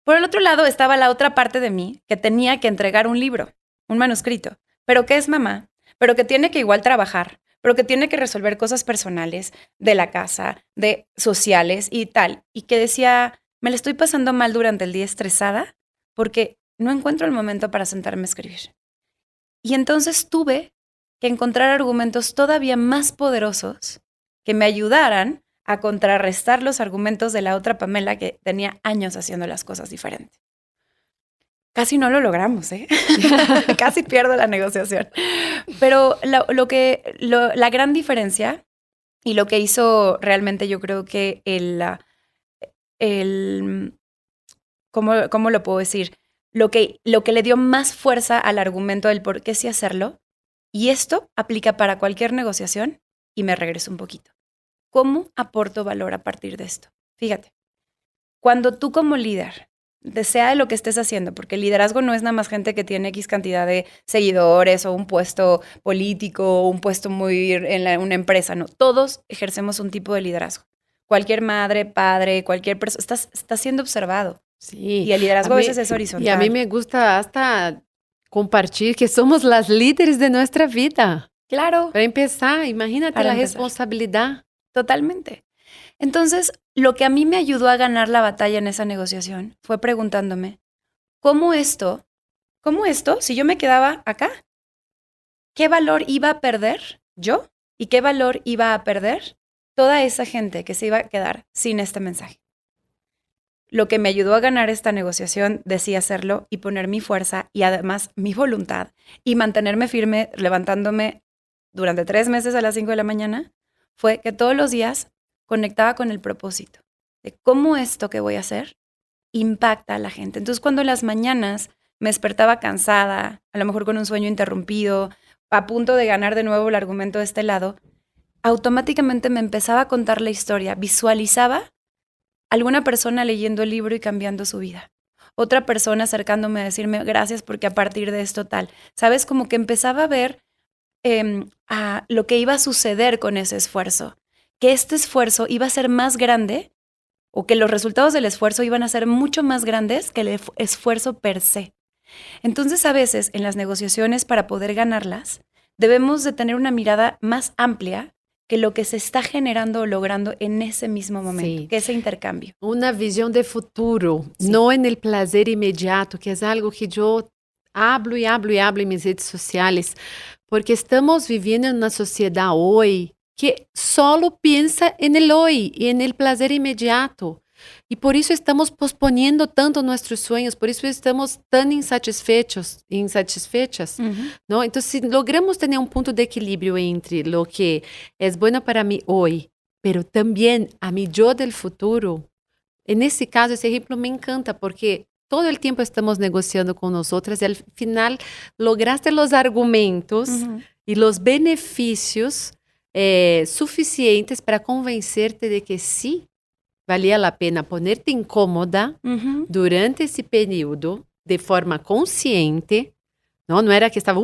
Por el otro lado estaba la otra parte de mí que tenía que entregar un libro, un manuscrito, pero que es mamá, pero que tiene que igual trabajar, pero que tiene que resolver cosas personales de la casa, de sociales y tal. Y que decía, me la estoy pasando mal durante el día estresada porque no encuentro el momento para sentarme a escribir. Y entonces tuve que encontrar argumentos todavía más poderosos que me ayudaran a contrarrestar los argumentos de la otra Pamela que tenía años haciendo las cosas diferentes. Casi no lo logramos, ¿eh? Casi pierdo la negociación. Pero la gran diferencia y lo que hizo realmente yo creo que ¿cómo lo puedo decir? Lo que le dio más fuerza al argumento del por qué sí hacerlo, y esto aplica para cualquier negociación, y me regreso un poquito. ¿Cómo aporto valor a partir de esto? Fíjate, cuando tú como líder, sea de lo que estés haciendo, porque el liderazgo no es nada más gente que tiene X cantidad de seguidores o un puesto político o un puesto muy en una empresa, no. Todos ejercemos un tipo de liderazgo. Cualquier madre, padre, cualquier persona, estás siendo observado. Sí. Y el liderazgo a veces es horizontal. Y a mí me gusta hasta compartir que somos las líderes de nuestra vida. Claro. Para empezar, imagínate la responsabilidad. Totalmente. Entonces, lo que a mí me ayudó a ganar la batalla en esa negociación fue preguntándome, ¿cómo esto, si yo me quedaba acá, qué valor iba a perder yo y qué valor iba a perder toda esa gente que se iba a quedar sin este mensaje? Lo que me ayudó a ganar esta negociación, decidí hacerlo y poner mi fuerza y además mi voluntad y mantenerme firme levantándome durante 3 meses a las 5 de la mañana, fue que todos los días conectaba con el propósito de cómo esto que voy a hacer impacta a la gente. Entonces, cuando en las mañanas me despertaba cansada, a lo mejor con un sueño interrumpido, a punto de ganar de nuevo el argumento de este lado, automáticamente me empezaba a contar la historia, visualizaba alguna persona leyendo el libro y cambiando su vida. Otra persona acercándome a decirme gracias porque a partir de esto tal. ¿Sabes? Como que empezaba a ver a lo que iba a suceder con ese esfuerzo. Que este esfuerzo iba a ser más grande o que los resultados del esfuerzo iban a ser mucho más grandes que el esfuerzo per se. Entonces, a veces en las negociaciones para poder ganarlas, debemos de tener una mirada más amplia que lo que se está generando o logrando en ese mismo momento, que ese intercambio. Una visión de futuro, no en el placer inmediato, que es algo que yo hablo y hablo y hablo en mis redes sociales, porque estamos viviendo en una sociedad hoy que solo piensa en el hoy y en el placer inmediato. Y por eso estamos posponiendo tanto nuestros sueños, por eso estamos tan insatisfechas, ¿no? Entonces, si logramos tener un punto de equilibrio entre lo que es bueno para mí hoy, pero también a mi yo del futuro, en ese caso, ese ejemplo me encanta porque todo el tiempo estamos negociando con nosotras y al final lograste los argumentos y los beneficios suficientes para convencerte de que sí, valía la pena ponerte incómoda durante ese periodo de forma consciente, ¿no? No era que estaba,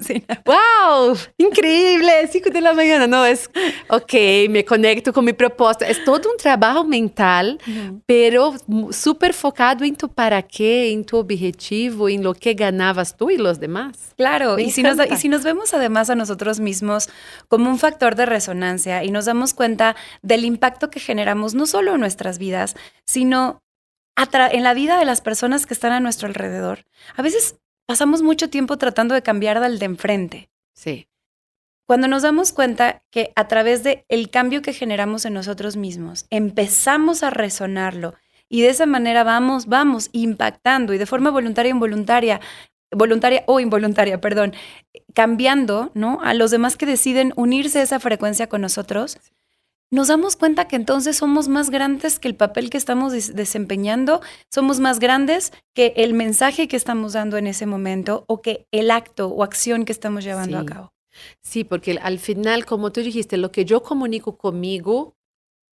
Sí. ¡wow! Increíble, 5 de la mañana. No, es, ok, me conecto con mi propósito. Es todo un trabajo mental, pero súper focado en tu para qué, en tu objetivo, en lo que ganabas tú y los demás. Claro, y si nos vemos además a nosotros mismos como un factor de resonancia y nos damos cuenta del impacto que generamos no solo en nuestras vidas, sino en la vida de las personas que están a nuestro alrededor. A veces pasamos mucho tiempo tratando de cambiar al de enfrente. Sí. Cuando nos damos cuenta que a través del cambio que generamos en nosotros mismos, empezamos a resonarlo y de esa manera vamos impactando y de forma voluntaria o involuntaria, cambiando, ¿no? A los demás que deciden unirse a esa frecuencia con nosotros, nos damos cuenta que entonces somos más grandes que el papel que estamos desempeñando, somos más grandes que el mensaje que estamos dando en ese momento o que el acto o acción que estamos llevando a cabo. Sí, porque al final, como tú dijiste, lo que yo comunico conmigo,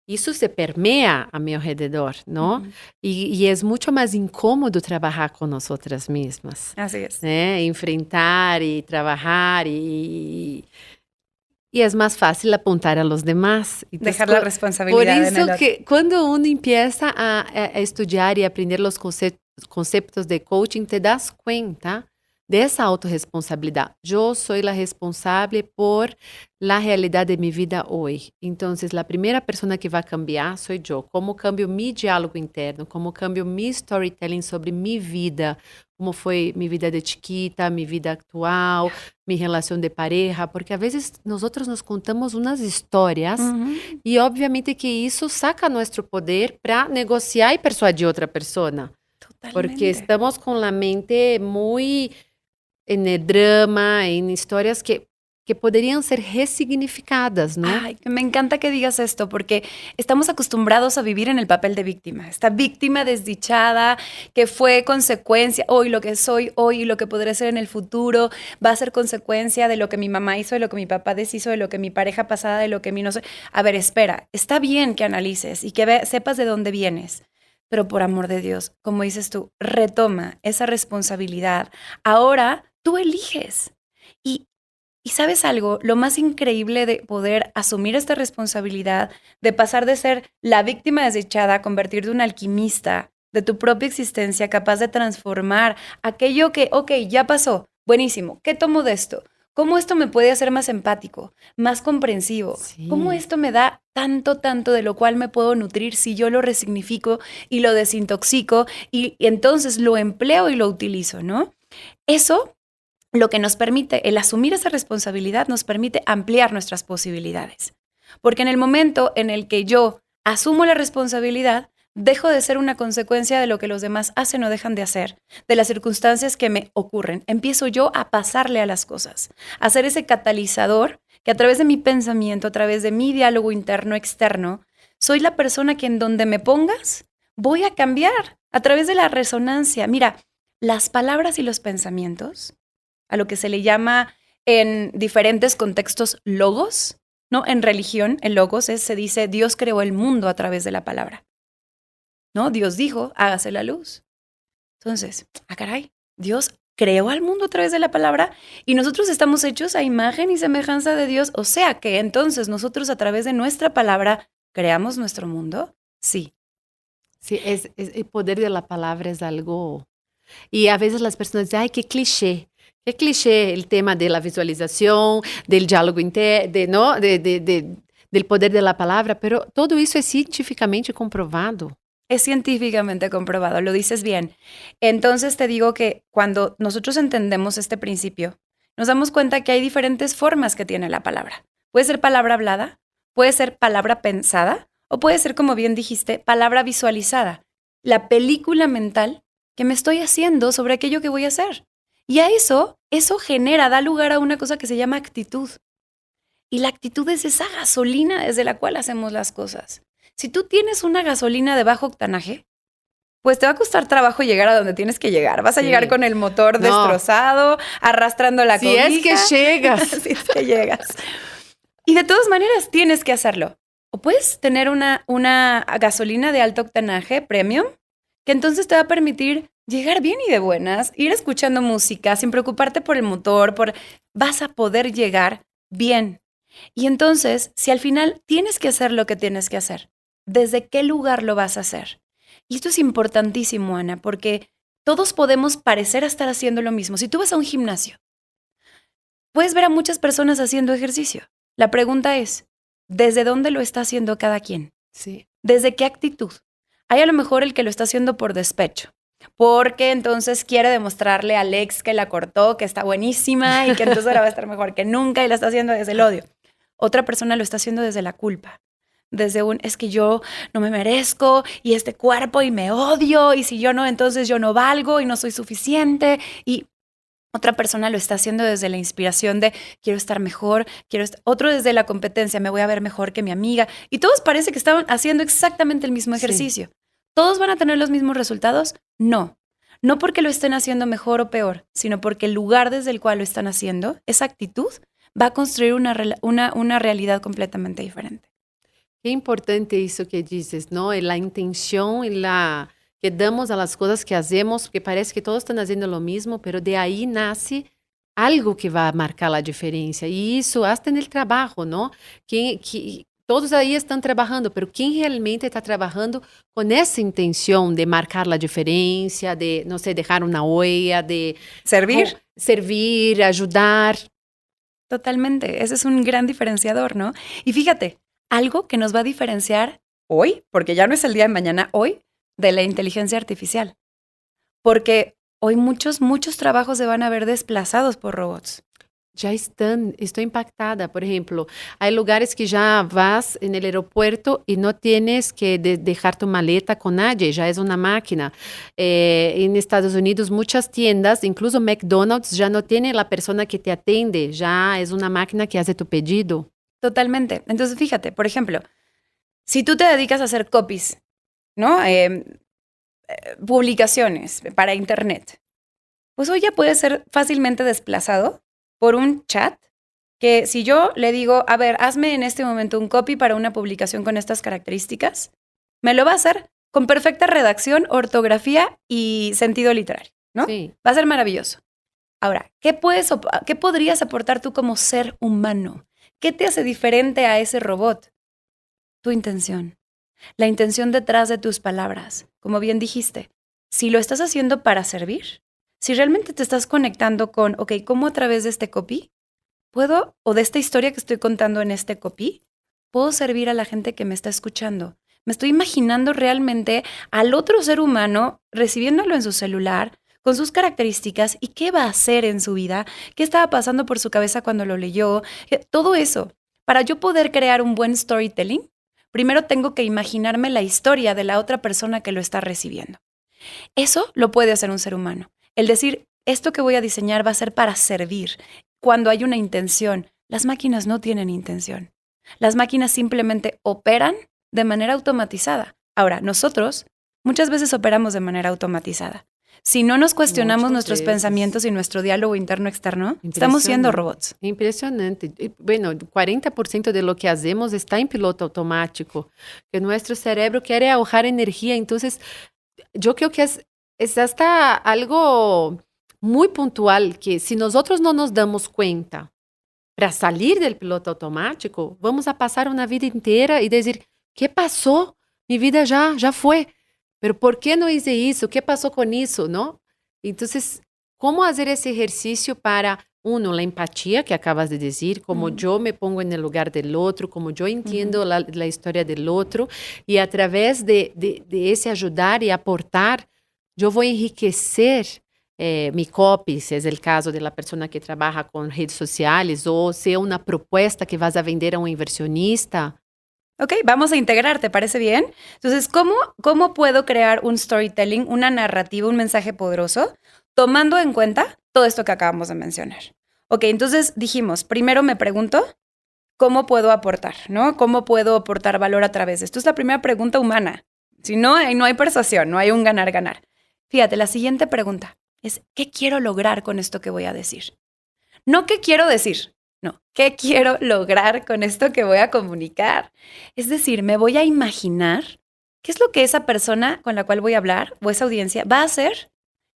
eso se permea a mi alrededor, ¿no? Y es mucho más incómodo trabajar con nosotras mismas. Así es. Enfrentar y trabajar y es más fácil apuntar a los demás. Entonces, dejar la responsabilidad en el otro. Por eso que cuando uno empieza a estudiar y aprender los conceptos de coaching, te das cuenta de esa autorresponsabilidad. Yo soy la responsable por la realidad de mi vida hoy. Entonces, la primera persona que va a cambiar soy yo. Cómo cambio mi diálogo interno, cómo cambio mi storytelling sobre mi vida, como foi minha vida de chiquita, minha vida actual, minha relação de pareja, porque a vezes nós nos contamos umas histórias e obviamente que isso saca nosso poder para negociar e persuadir outra pessoa. Porque estamos com a mente muito en el drama, en historias que podrían ser resignificadas, ¿no? Ay, me encanta que digas esto porque estamos acostumbrados a vivir en el papel de víctima. Esta víctima desdichada que fue consecuencia, hoy lo que soy hoy y lo que podré ser en el futuro va a ser consecuencia de lo que mi mamá hizo, de lo que mi papá deshizo, de lo que mi pareja pasada, de lo que mi no sé. A ver, espera, está bien que analices y que sepas de dónde vienes. Pero por amor de Dios, como dices tú, retoma esa responsabilidad. Ahora tú eliges. Y ¿sabes algo? Lo más increíble de poder asumir esta responsabilidad, de pasar de ser la víctima desdichada a convertirte en un alquimista de tu propia existencia, capaz de transformar aquello que, ok, ya pasó, buenísimo, ¿qué tomo de esto? ¿Cómo esto me puede hacer más empático, más comprensivo? Sí. ¿Cómo esto me da tanto de lo cual me puedo nutrir si yo lo resignifico y lo desintoxico y entonces lo empleo y lo utilizo, ¿no? Eso, lo que nos permite, el asumir esa responsabilidad, nos permite ampliar nuestras posibilidades. Porque en el momento en el que yo asumo la responsabilidad, dejo de ser una consecuencia de lo que los demás hacen o dejan de hacer, de las circunstancias que me ocurren. Empiezo yo a pasarle a las cosas, a ser ese catalizador que a través de mi pensamiento, a través de mi diálogo interno-externo, soy la persona que en donde me pongas voy a cambiar a través de la resonancia. Mira, las palabras y los pensamientos, a lo que se le llama en diferentes contextos logos, ¿no? En religión, el logos se dice Dios creó el mundo a través de la palabra, ¿no? Dios dijo, hágase la luz. Entonces, caray, Dios creó al mundo a través de la palabra y nosotros estamos hechos a imagen y semejanza de Dios. O sea que entonces nosotros a través de nuestra palabra creamos nuestro mundo. Sí. Sí, el poder de la palabra es algo... Y a veces las personas dicen, ay, qué cliché. Qué cliché el tema de la visualización, del diálogo interno, ¿no? Del poder de la palabra, pero todo eso es científicamente comprobado. Es científicamente comprobado, lo dices bien. Entonces te digo que cuando nosotros entendemos este principio, nos damos cuenta que hay diferentes formas que tiene la palabra. Puede ser palabra hablada, puede ser palabra pensada, o puede ser, como bien dijiste, palabra visualizada. La película mental que me estoy haciendo sobre aquello que voy a hacer. Y a eso genera, da lugar a una cosa que se llama actitud. Y la actitud es esa gasolina desde la cual hacemos las cosas. Si tú tienes una gasolina de bajo octanaje, pues te va a costar trabajo llegar a donde tienes que llegar. Vas a llegar con el motor destrozado, arrastrando la cobija. Si es que llegas. Si es que llegas. Y de todas maneras tienes que hacerlo. O puedes tener una gasolina de alto octanaje, premium, que entonces te va a permitir llegar bien y de buenas, ir escuchando música, sin preocuparte por el motor, vas a poder llegar bien. Y entonces, si al final tienes que hacer lo que tienes que hacer, ¿desde qué lugar lo vas a hacer? Y esto es importantísimo, Ana, porque todos podemos parecer estar haciendo lo mismo. Si tú vas a un gimnasio, puedes ver a muchas personas haciendo ejercicio. La pregunta es, ¿desde dónde lo está haciendo cada quien? Sí. ¿Desde qué actitud? Hay a lo mejor el que lo está haciendo por despecho, porque entonces quiere demostrarle al ex que la cortó, que está buenísima y que entonces ahora va a estar mejor que nunca y la está haciendo desde el odio. Otra persona lo está haciendo desde la culpa, desde es que yo no me merezco y este cuerpo y me odio y si yo no, entonces yo no valgo y no soy suficiente. Y otra persona lo está haciendo desde la inspiración de quiero estar mejor, otro desde la competencia, me voy a ver mejor que mi amiga. Y todos parece que estaban haciendo exactamente el mismo ejercicio. Sí. ¿Todos van a tener los mismos resultados? No. No porque lo estén haciendo mejor o peor, sino porque el lugar desde el cual lo están haciendo, esa actitud, va a construir una realidad completamente diferente. Qué importante eso que dices, ¿no? La intención y la que damos a las cosas que hacemos, porque parece que todos están haciendo lo mismo, pero de ahí nace algo que va a marcar la diferencia. Y eso hasta en el trabajo, ¿no? Todos ahí están trabajando, pero ¿quién realmente está trabajando con esa intención de marcar la diferencia, de, no sé, dejar una huella, de servir, ayudar? Totalmente, ese es un gran diferenciador, ¿no? Y fíjate, algo que nos va a diferenciar hoy, porque ya no es el día de mañana, hoy, de la inteligencia artificial. Porque hoy muchos trabajos se van a ver desplazados por robots. Ya están, estoy impactada. Por ejemplo, hay lugares que ya vas en el aeropuerto y no tienes que dejar tu maleta con nadie, ya es una máquina. En Estados Unidos muchas tiendas, incluso McDonald's, ya no tiene la persona que te atiende, ya es una máquina que hace tu pedido. Totalmente. Entonces, fíjate, por ejemplo, si tú te dedicas a hacer copies, ¿no? Publicaciones para internet, pues hoy ya puede ser fácilmente desplazado por un chat que si yo le digo, a ver, hazme en este momento un copy para una publicación con estas características, me lo va a hacer con perfecta redacción, ortografía y sentido literario, ¿no? Sí. Va a ser maravilloso. Ahora, ¿qué podrías aportar tú como ser humano? ¿Qué te hace diferente a ese robot? Tu intención. La intención detrás de tus palabras. Como bien dijiste, si lo estás haciendo para servir, si realmente te estás conectando con, ok, ¿cómo a través de este copy puedo, o de esta historia que estoy contando en este copy, puedo servir a la gente que me está escuchando? Me estoy imaginando realmente al otro ser humano recibiéndolo en su celular, con sus características y qué va a hacer en su vida, qué estaba pasando por su cabeza cuando lo leyó, todo eso. Para yo poder crear un buen storytelling, primero tengo que imaginarme la historia de la otra persona que lo está recibiendo. Eso lo puede hacer un ser humano. El decir, esto que voy a diseñar va a ser para servir. Cuando hay una intención, las máquinas no tienen intención. Las máquinas simplemente operan de manera automatizada. Ahora, nosotros muchas veces operamos de manera automatizada. Si no nos cuestionamos Muchas nuestros veces. pensamientos y nuestro diálogo interno-externo, estamos siendo robots. Impresionante. Y, bueno, 40% de lo que hacemos está en piloto automático, que nuestro cerebro quiere ahorrar energía. Entonces, yo creo que es hasta algo muy puntual, que si nosotros no nos damos cuenta para salir del piloto automático, vamos a pasar una vida entera y decir, ¿qué pasó? Mi vida ya fue. Pero ¿por qué no hice eso? ¿Qué pasó con eso? ¿No? Entonces, ¿cómo hacer ese ejercicio para, uno, la empatía que acabas de decir, como yo me pongo en el lugar del otro, como yo entiendo la historia del otro, y a través de ese ayudar y aportar, yo voy a enriquecer mi copy, si es el caso de la persona que trabaja con redes sociales, o sea una propuesta que vas a vender a un inversionista. Ok, vamos a integrar, ¿te parece bien? Entonces, ¿cómo puedo crear un storytelling, una narrativa, un mensaje poderoso, tomando en cuenta todo esto que acabamos de mencionar? Ok, entonces dijimos, primero me pregunto, ¿cómo puedo aportar? ¿No? ¿Cómo puedo aportar valor a través de esto? Es la primera pregunta humana. Si no, no hay persuasión, no hay un ganar-ganar. Fíjate, la siguiente pregunta es, ¿qué quiero lograr con esto que voy a decir? No qué quiero decir, no, ¿qué quiero lograr con esto que voy a comunicar? Es decir, me voy a imaginar qué es lo que esa persona con la cual voy a hablar o esa audiencia va a hacer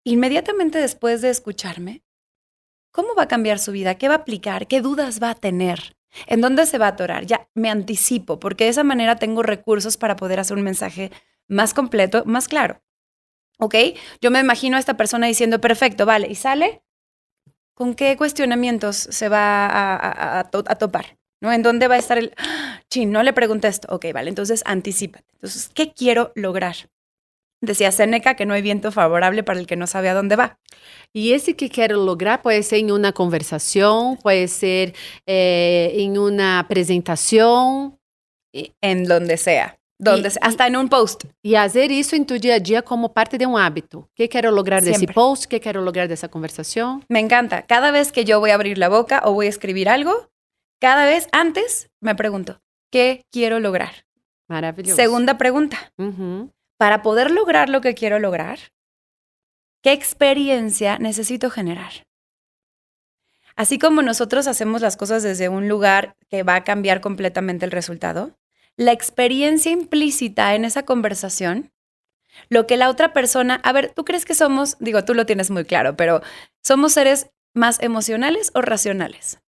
inmediatamente después de escucharme. ¿Cómo va a cambiar su vida? ¿Qué va a aplicar? ¿Qué dudas va a tener? ¿En dónde se va a atorar? Ya me anticipo, porque de esa manera tengo recursos para poder hacer un mensaje más completo, más claro. ¿Ok? Yo me imagino a esta persona diciendo, perfecto, vale, y sale. ¿Con qué cuestionamientos se va a topar? ¿No? ¿En dónde va a estar el, chin, no le pregunté esto? Ok, vale, entonces anticípate. Entonces, ¿qué quiero lograr? Decía Séneca que no hay viento favorable para el que no sabe a dónde va. Y ese que quiero lograr puede ser en una conversación, puede ser en una presentación. En donde sea. Hasta en un post. Y hacer eso en tu día a día como parte de un hábito. ¿Qué quiero lograr de ese Siempre. post? ¿Qué quiero lograr de esa conversación? Me encanta. Cada vez que yo voy a abrir la boca o voy a escribir algo, cada vez antes me pregunto, ¿qué quiero lograr? Maravilloso. Segunda pregunta. Ujú. Para poder lograr lo que quiero lograr, ¿qué experiencia necesito generar? Así como nosotros hacemos las cosas desde un lugar que va a cambiar completamente el resultado, la experiencia implícita en esa conversación, lo que la otra persona, a ver, ¿tú crees que somos, digo, tú lo tienes muy claro, pero ¿somos seres más emocionales o racionales?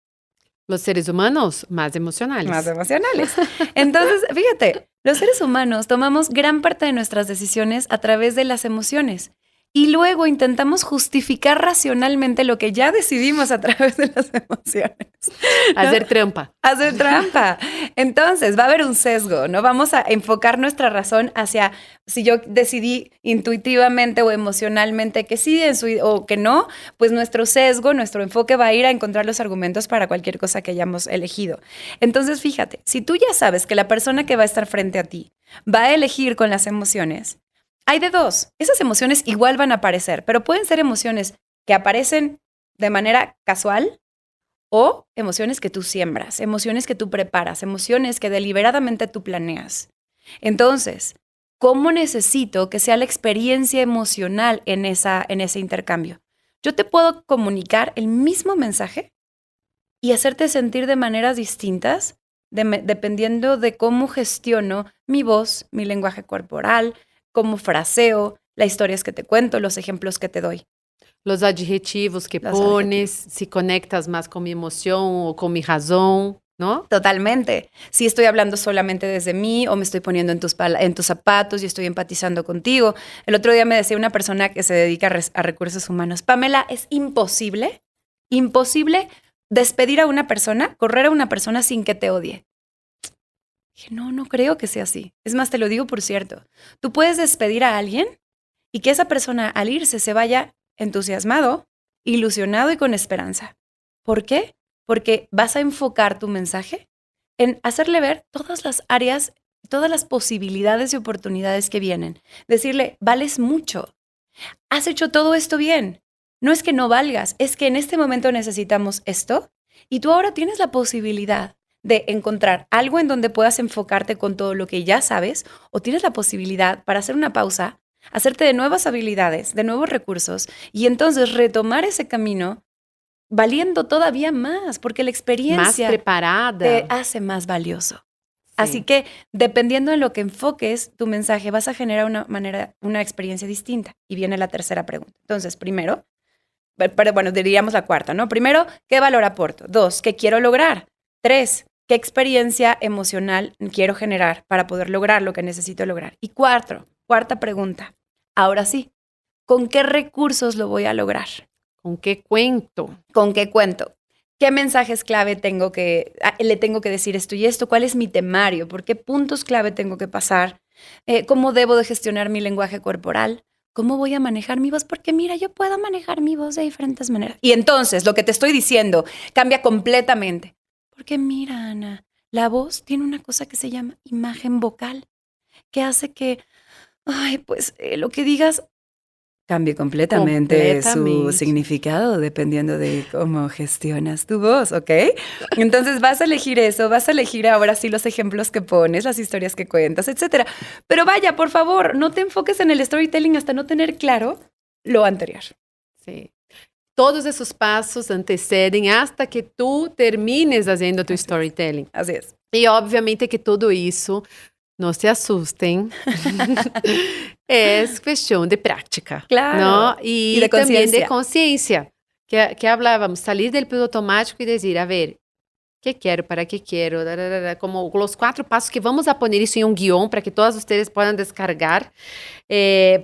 Los seres humanos más emocionales. Más emocionales. Entonces, fíjate, los seres humanos tomamos gran parte de nuestras decisiones a través de las emociones y luego intentamos justificar racionalmente lo que ya decidimos a través de las emociones. ¿No? Hacer trampa. Hacer trampa. Entonces, va a haber un sesgo, ¿no? Vamos a enfocar nuestra razón hacia si yo decidí intuitivamente o emocionalmente que sí o que no, pues nuestro sesgo, nuestro enfoque va a ir a encontrar los argumentos para cualquier cosa que hayamos elegido. Entonces, fíjate, si tú ya sabes que la persona que va a estar frente a ti va a elegir con las emociones, hay de dos. Esas emociones igual van a aparecer, pero pueden ser emociones que aparecen de manera casual o emociones que tú siembras, emociones que tú preparas, emociones que deliberadamente tú planeas. Entonces, ¿cómo necesito que sea la experiencia emocional en ese intercambio? Yo te puedo comunicar el mismo mensaje y hacerte sentir de maneras distintas dependiendo de cómo gestiono mi voz, mi lenguaje corporal, cómo fraseo, las historias que te cuento, los ejemplos que te doy. Los adjetivos que pones, si conectas más con mi emoción o con mi razón, ¿no? Totalmente. Si estoy hablando solamente desde mí o me estoy poniendo en tus zapatos y estoy empatizando contigo. El otro día me decía una persona que se dedica a recursos humanos, Pamela, es imposible despedir a una persona, correr a una persona sin que te odie. Dije, no creo que sea así. Es más, te lo digo por cierto. Tú puedes despedir a alguien y que esa persona al irse se vaya entusiasmado, ilusionado y con esperanza. ¿Por qué? Porque vas a enfocar tu mensaje en hacerle ver todas las áreas, todas las posibilidades y oportunidades que vienen. Decirle, vales mucho. Has hecho todo esto bien. No es que no valgas, es que en este momento necesitamos esto y tú ahora tienes la posibilidad de encontrar algo en donde puedas enfocarte con todo lo que ya sabes o tienes la posibilidad para hacer una pausa, hacerte de nuevas habilidades, de nuevos recursos y entonces retomar ese camino valiendo todavía más, porque la Más experiencia preparada. te hace más valioso. Sí. Así que dependiendo de lo que enfoques tu mensaje, vas a generar una experiencia distinta. Y viene la tercera pregunta. Entonces, primero, pero bueno, diríamos la cuarta, ¿no? Primero, ¿qué valor aporto? 2, ¿qué quiero lograr? 3, ¿qué experiencia emocional quiero generar para poder lograr lo que necesito lograr? Y 4, cuarta pregunta. Ahora sí, ¿con qué recursos lo voy a lograr? ¿Con qué cuento? ¿Con qué cuento? ¿Qué mensajes clave le tengo que decir esto y esto? ¿Cuál es mi temario? ¿Por qué puntos clave tengo que pasar? ¿Cómo debo de gestionar mi lenguaje corporal? ¿Cómo voy a manejar mi voz? Porque mira, yo puedo manejar mi voz de diferentes maneras. Y entonces lo que te estoy diciendo cambia completamente. Porque mira, Ana, la voz tiene una cosa que se llama imagen vocal, que hace que, lo que digas cambie completamente su significado dependiendo de cómo gestionas tu voz, ¿ok? Entonces vas a elegir eso, vas a elegir ahora sí los ejemplos que pones, las historias que cuentas, etcétera. Pero vaya, por favor, no te enfoques en el storytelling hasta no tener claro lo anterior. Sí. Todos esos pasos antecedem hasta que tú termines haciendo tu storytelling. Así es. E obviamente que tudo isso, não se assustem, é questão de prática. Claro. ¿No? Y de también de conciencia. conciencia, que hablábamos, salir del piloto automático y decir, a ver, ¿qué quiero? ¿Para qué quiero? Como los 4 pasos que vamos a poner isso em um guión para que todos ustedes puedan descargar.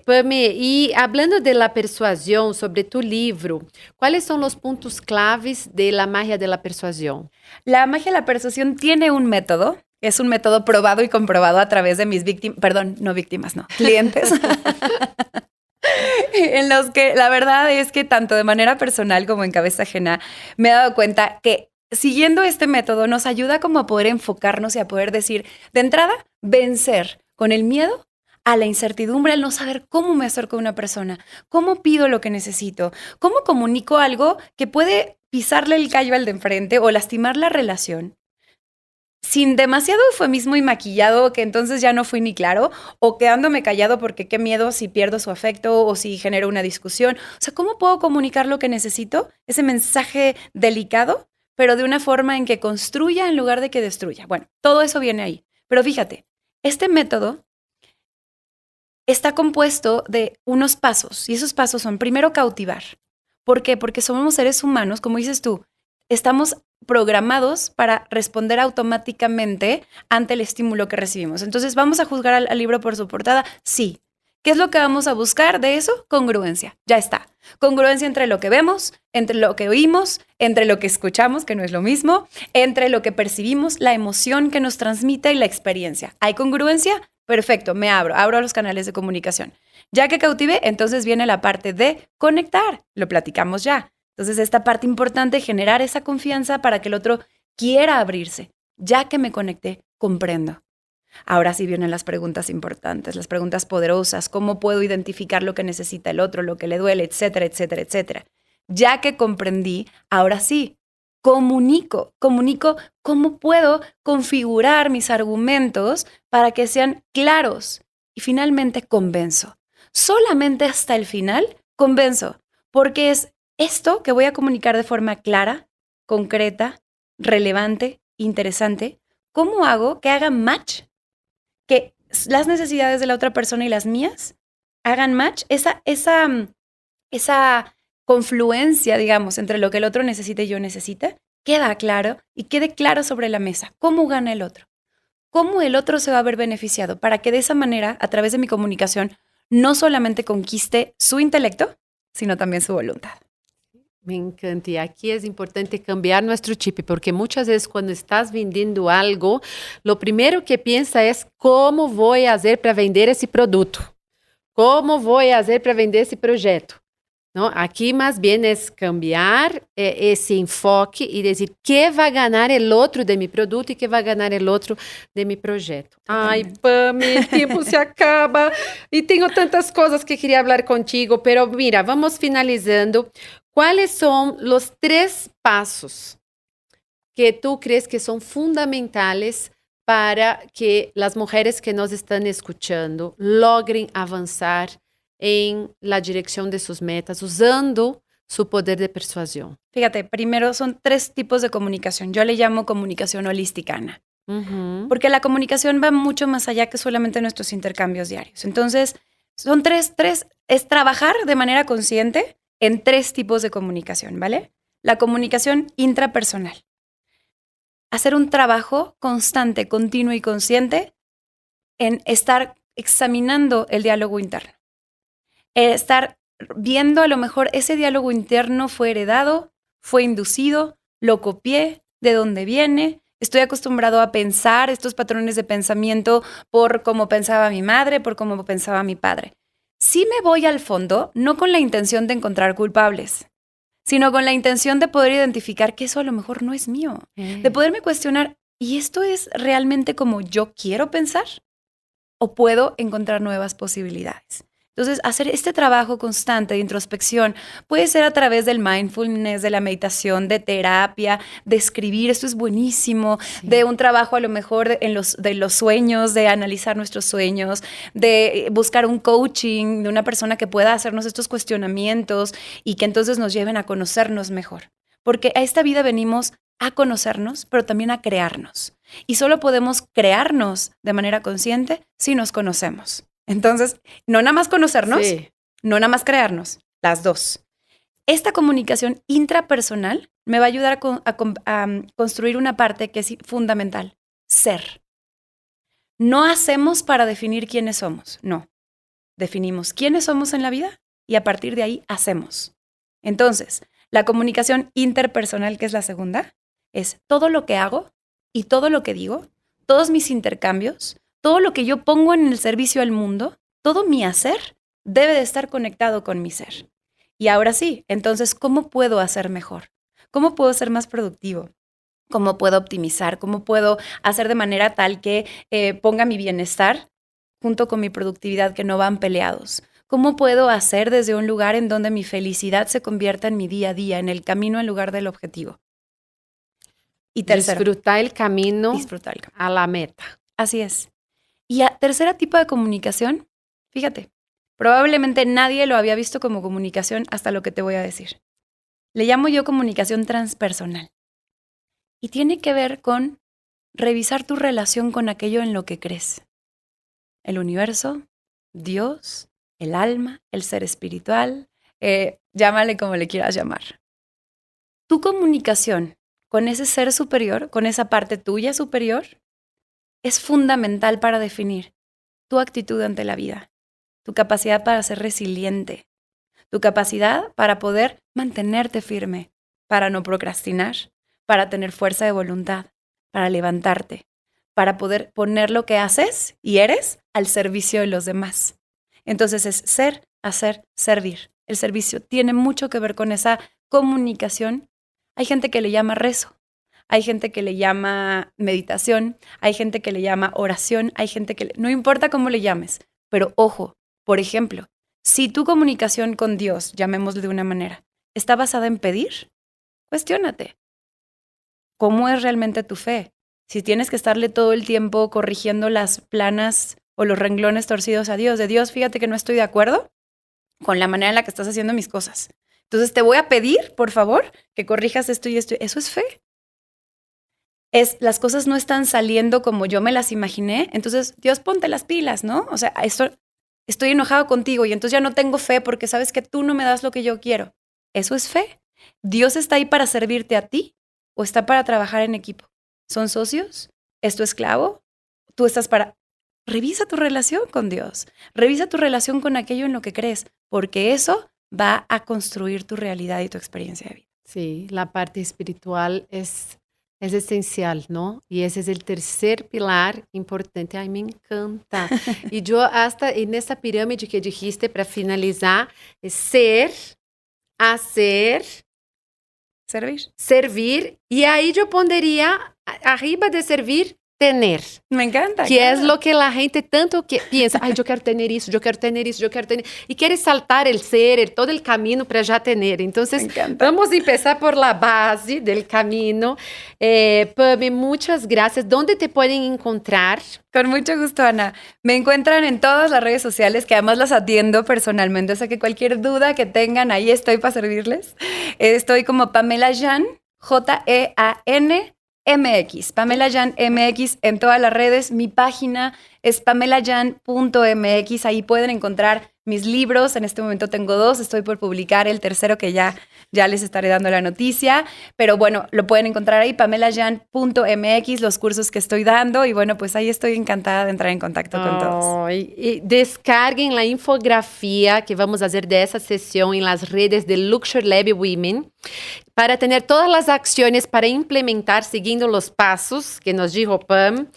Pame, y hablando de la persuasión sobre tu libro, ¿cuáles son los puntos claves de la magia de la persuasión? La magia de la persuasión tiene un método. Es un método probado y comprobado a través de mis clientes. En los que la verdad es que tanto de manera personal como en cabeza ajena me he dado cuenta que siguiendo este método nos ayuda como a poder enfocarnos y a poder decir, de entrada, vencer con el miedo a la incertidumbre, al no saber cómo me acerco a una persona, cómo pido lo que necesito, cómo comunico algo que puede pisarle el callo al de enfrente o lastimar la relación. Sin demasiado eufemismo y maquillado, que entonces ya no fui ni claro, o quedándome callado porque qué miedo si pierdo su afecto o si genero una discusión. O sea, ¿cómo puedo comunicar lo que necesito? Ese mensaje delicado, pero de una forma en que construya en lugar de que destruya. Bueno, todo eso viene ahí. Pero fíjate, este método está compuesto de unos pasos, y esos pasos son, primero, cautivar. ¿Por qué? Porque somos seres humanos, como dices tú, estamos programados para responder automáticamente ante el estímulo que recibimos. Entonces, ¿vamos a juzgar al libro por su portada? Sí. ¿Qué es lo que vamos a buscar de eso? Congruencia. Ya está. Congruencia entre lo que vemos, entre lo que oímos, entre lo que escuchamos, que no es lo mismo, entre lo que percibimos, la emoción que nos transmite y la experiencia. ¿Hay congruencia? Perfecto, me abro los canales de comunicación. Ya que cautivé, entonces viene la parte de conectar. Lo platicamos ya. Entonces, esta parte importante, generar esa confianza para que el otro quiera abrirse. Ya que me conecté, comprendo. Ahora sí vienen las preguntas importantes, las preguntas poderosas. ¿Cómo puedo identificar lo que necesita el otro, lo que le duele, etcétera, etcétera, etcétera? Ya que comprendí, ahora sí, comunico cómo puedo configurar mis argumentos para que sean claros. Y finalmente, convenzo. Solamente hasta el final, convenzo. Porque es esto que voy a comunicar de forma clara, concreta, relevante, interesante. ¿Cómo hago que haga match? Que las necesidades de la otra persona y las mías hagan match, esa confluencia, digamos, entre lo que el otro necesita y yo necesita, queda claro y quede claro sobre la mesa. ¿Cómo gana el otro? ¿Cómo el otro se va a ver beneficiado? Para que de esa manera, a través de mi comunicación, no solamente conquiste su intelecto, sino también su voluntad. Me encanta. Y aquí es importante cambiar nuestro chip, porque muchas veces cuando estás vendiendo algo, lo primero que piensa es cómo voy a hacer para vender ese producto, cómo voy a hacer para vender ese proyecto. ¿No? Aquí más bien es cambiar ese enfoque y decir qué va a ganar el otro de mi producto y qué va a ganar el otro de mi proyecto. Ay, Pame, el tiempo se acaba y tengo tantas cosas que quería hablar contigo, pero mira, vamos finalizando. ¿Cuáles son los 3 pasos que tú crees que son fundamentales para que las mujeres que nos están escuchando logren avanzar en la dirección de sus metas usando su poder de persuasión? Fíjate, primero son 3 tipos de comunicación. Yo le llamo comunicación holística, Ana. Porque la comunicación va mucho más allá que solamente nuestros intercambios diarios. Entonces, son tres, es trabajar de manera consciente en 3 tipos de comunicación, ¿vale? La comunicación intrapersonal. Hacer un trabajo constante, continuo y consciente en estar examinando el diálogo interno. Estar viendo a lo mejor ese diálogo interno fue heredado, fue inducido, lo copié, de dónde viene. Estoy acostumbrado a pensar estos patrones de pensamiento por cómo pensaba mi madre, por cómo pensaba mi padre. Sí me voy al fondo, no con la intención de encontrar culpables, sino con la intención de poder identificar que eso a lo mejor no es mío. De poderme cuestionar, ¿y esto es realmente como yo quiero pensar? ¿O puedo encontrar nuevas posibilidades? Entonces, hacer este trabajo constante de introspección puede ser a través del mindfulness, de la meditación, de terapia, de escribir, esto es buenísimo, de un trabajo a lo mejor de los sueños, de analizar nuestros sueños, de buscar un coaching, de una persona que pueda hacernos estos cuestionamientos y que entonces nos lleven a conocernos mejor. Porque a esta vida venimos a conocernos, pero también a crearnos. Y solo podemos crearnos de manera consciente si nos conocemos. Entonces, no nada más conocernos, no nada más crearnos, las dos. Esta comunicación intrapersonal me va a ayudar a construir una parte que es fundamental, ser. No hacemos para definir quiénes somos, no. Definimos quiénes somos en la vida y a partir de ahí hacemos. Entonces, la comunicación interpersonal, que es la segunda, es todo lo que hago y todo lo que digo, todos mis intercambios, todo lo que yo pongo en el servicio al mundo, todo mi hacer debe de estar conectado con mi ser. Y ahora sí, entonces, ¿cómo puedo hacer mejor? ¿Cómo puedo ser más productivo? ¿Cómo puedo optimizar? ¿Cómo puedo hacer de manera tal que ponga mi bienestar junto con mi productividad, que no van peleados? ¿Cómo puedo hacer desde un lugar en donde mi felicidad se convierta en mi día a día, en el camino en lugar del objetivo? Y tercero, disfrutar el camino a la meta. Así es. Y tercera tipo de comunicación, fíjate, probablemente nadie lo había visto como comunicación hasta lo que te voy a decir. Le llamo yo comunicación transpersonal. Y tiene que ver con revisar tu relación con aquello en lo que crees. El universo, Dios, el alma, el ser espiritual, llámale como le quieras llamar. Tu comunicación con ese ser superior, con esa parte tuya superior, es fundamental para definir tu actitud ante la vida, tu capacidad para ser resiliente, tu capacidad para poder mantenerte firme, para no procrastinar, para tener fuerza de voluntad, para levantarte, para poder poner lo que haces y eres al servicio de los demás. Entonces es ser, hacer, servir. El servicio tiene mucho que ver con esa comunicación. Hay gente que le llama rezo. Hay gente que le llama meditación, hay gente que le llama oración, hay gente que no importa cómo le llames, pero ojo, por ejemplo, si tu comunicación con Dios, llamémosle de una manera, está basada en pedir, cuestiónate. ¿Cómo es realmente tu fe? Si tienes que estarle todo el tiempo corrigiendo las planas o los renglones torcidos a Dios, de Dios, fíjate que no estoy de acuerdo con la manera en la que estás haciendo mis cosas. Entonces te voy a pedir, por favor, que corrijas esto y esto. Eso es fe. Las cosas no están saliendo como yo me las imaginé, entonces Dios, ponte las pilas, ¿no? O sea, estoy enojado contigo y entonces ya no tengo fe porque sabes que tú no me das lo que yo quiero. Eso es fe. ¿Dios está ahí para servirte a ti o está para trabajar en equipo? ¿Son socios? ¿Es tu esclavo? ¿Tú estás para...? Revisa tu relación con Dios. Revisa tu relación con aquello en lo que crees, porque eso va a construir tu realidad y tu experiencia de vida. Sí, la parte espiritual es esencial, ¿no? Y ese es el tercer pilar importante. Ay, me encanta. Y yo hasta en esta pirámide que dijiste para finalizar, es ser, hacer, servir. Servir. Y ahí yo pondría, arriba de servir, tener. Me encanta. Que claro. Es lo que la gente tanto que piensa, ay, yo quiero tener eso, yo quiero tener eso, yo quiero tener... Y quiere saltar el ser, todo el camino para ya tener. Entonces, vamos a empezar por la base del camino. Pame, muchas gracias. ¿Dónde te pueden encontrar? Con mucho gusto, Ana. Me encuentran en todas las redes sociales, que además las atiendo personalmente. O sea que cualquier duda que tengan, ahí estoy para servirles. Estoy como Pamela Jan, Jean MX, Pamela Jan MX en todas las redes. Mi página es pamelajan.mx. Ahí pueden encontrar mis libros. En este momento tengo 2. Estoy por publicar el tercero que ya les estaré dando la noticia. Pero bueno, lo pueden encontrar ahí, pamelajan.mx, los cursos que estoy dando. Y bueno, pues ahí estoy encantada de entrar en contacto con todos. Y descarguen la infografía que vamos a hacer de esa sesión en las redes de Luxury Lab Women para tener todas las acciones para implementar siguiendo los pasos que nos dijo Pam.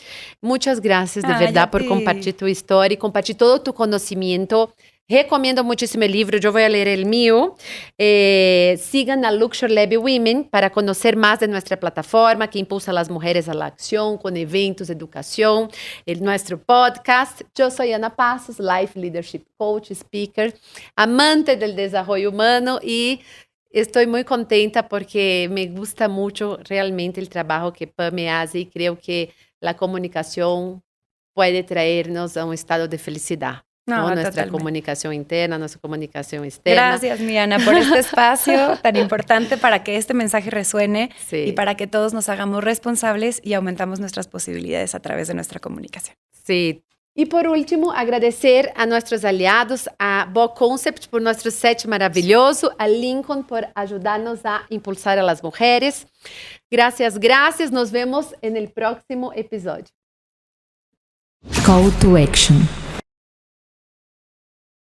Muchas gracias de verdad por compartir tu historia y compartir todo tu conocimiento. Recomiendo muchísimo el libro, yo voy a leer el mío. Sigan a Luxury Lab Women para conocer más de nuestra plataforma que impulsa a las mujeres a la acción con eventos, educación, nuestro podcast. Yo soy Ana Passos, Life Leadership Coach, speaker, amante del desarrollo humano y estoy muy contenta porque me gusta mucho realmente el trabajo que Pam hace y creo que la comunicación puede traernos a un estado de felicidad. No, nuestra totalmente. Comunicación interna, nuestra comunicación externa. Gracias, mi Ana, por este espacio tan importante para que este mensaje resuene y para que todos nos hagamos responsables y aumentamos nuestras posibilidades a través de nuestra comunicación. Sí. Y por último, agradecer a nuestros aliados, a Bo Concept por nuestro set maravilloso, a Lincoln por ayudarnos a impulsar a las mujeres. Gracias, gracias. Nos vemos en el próximo episodio. Call to Action.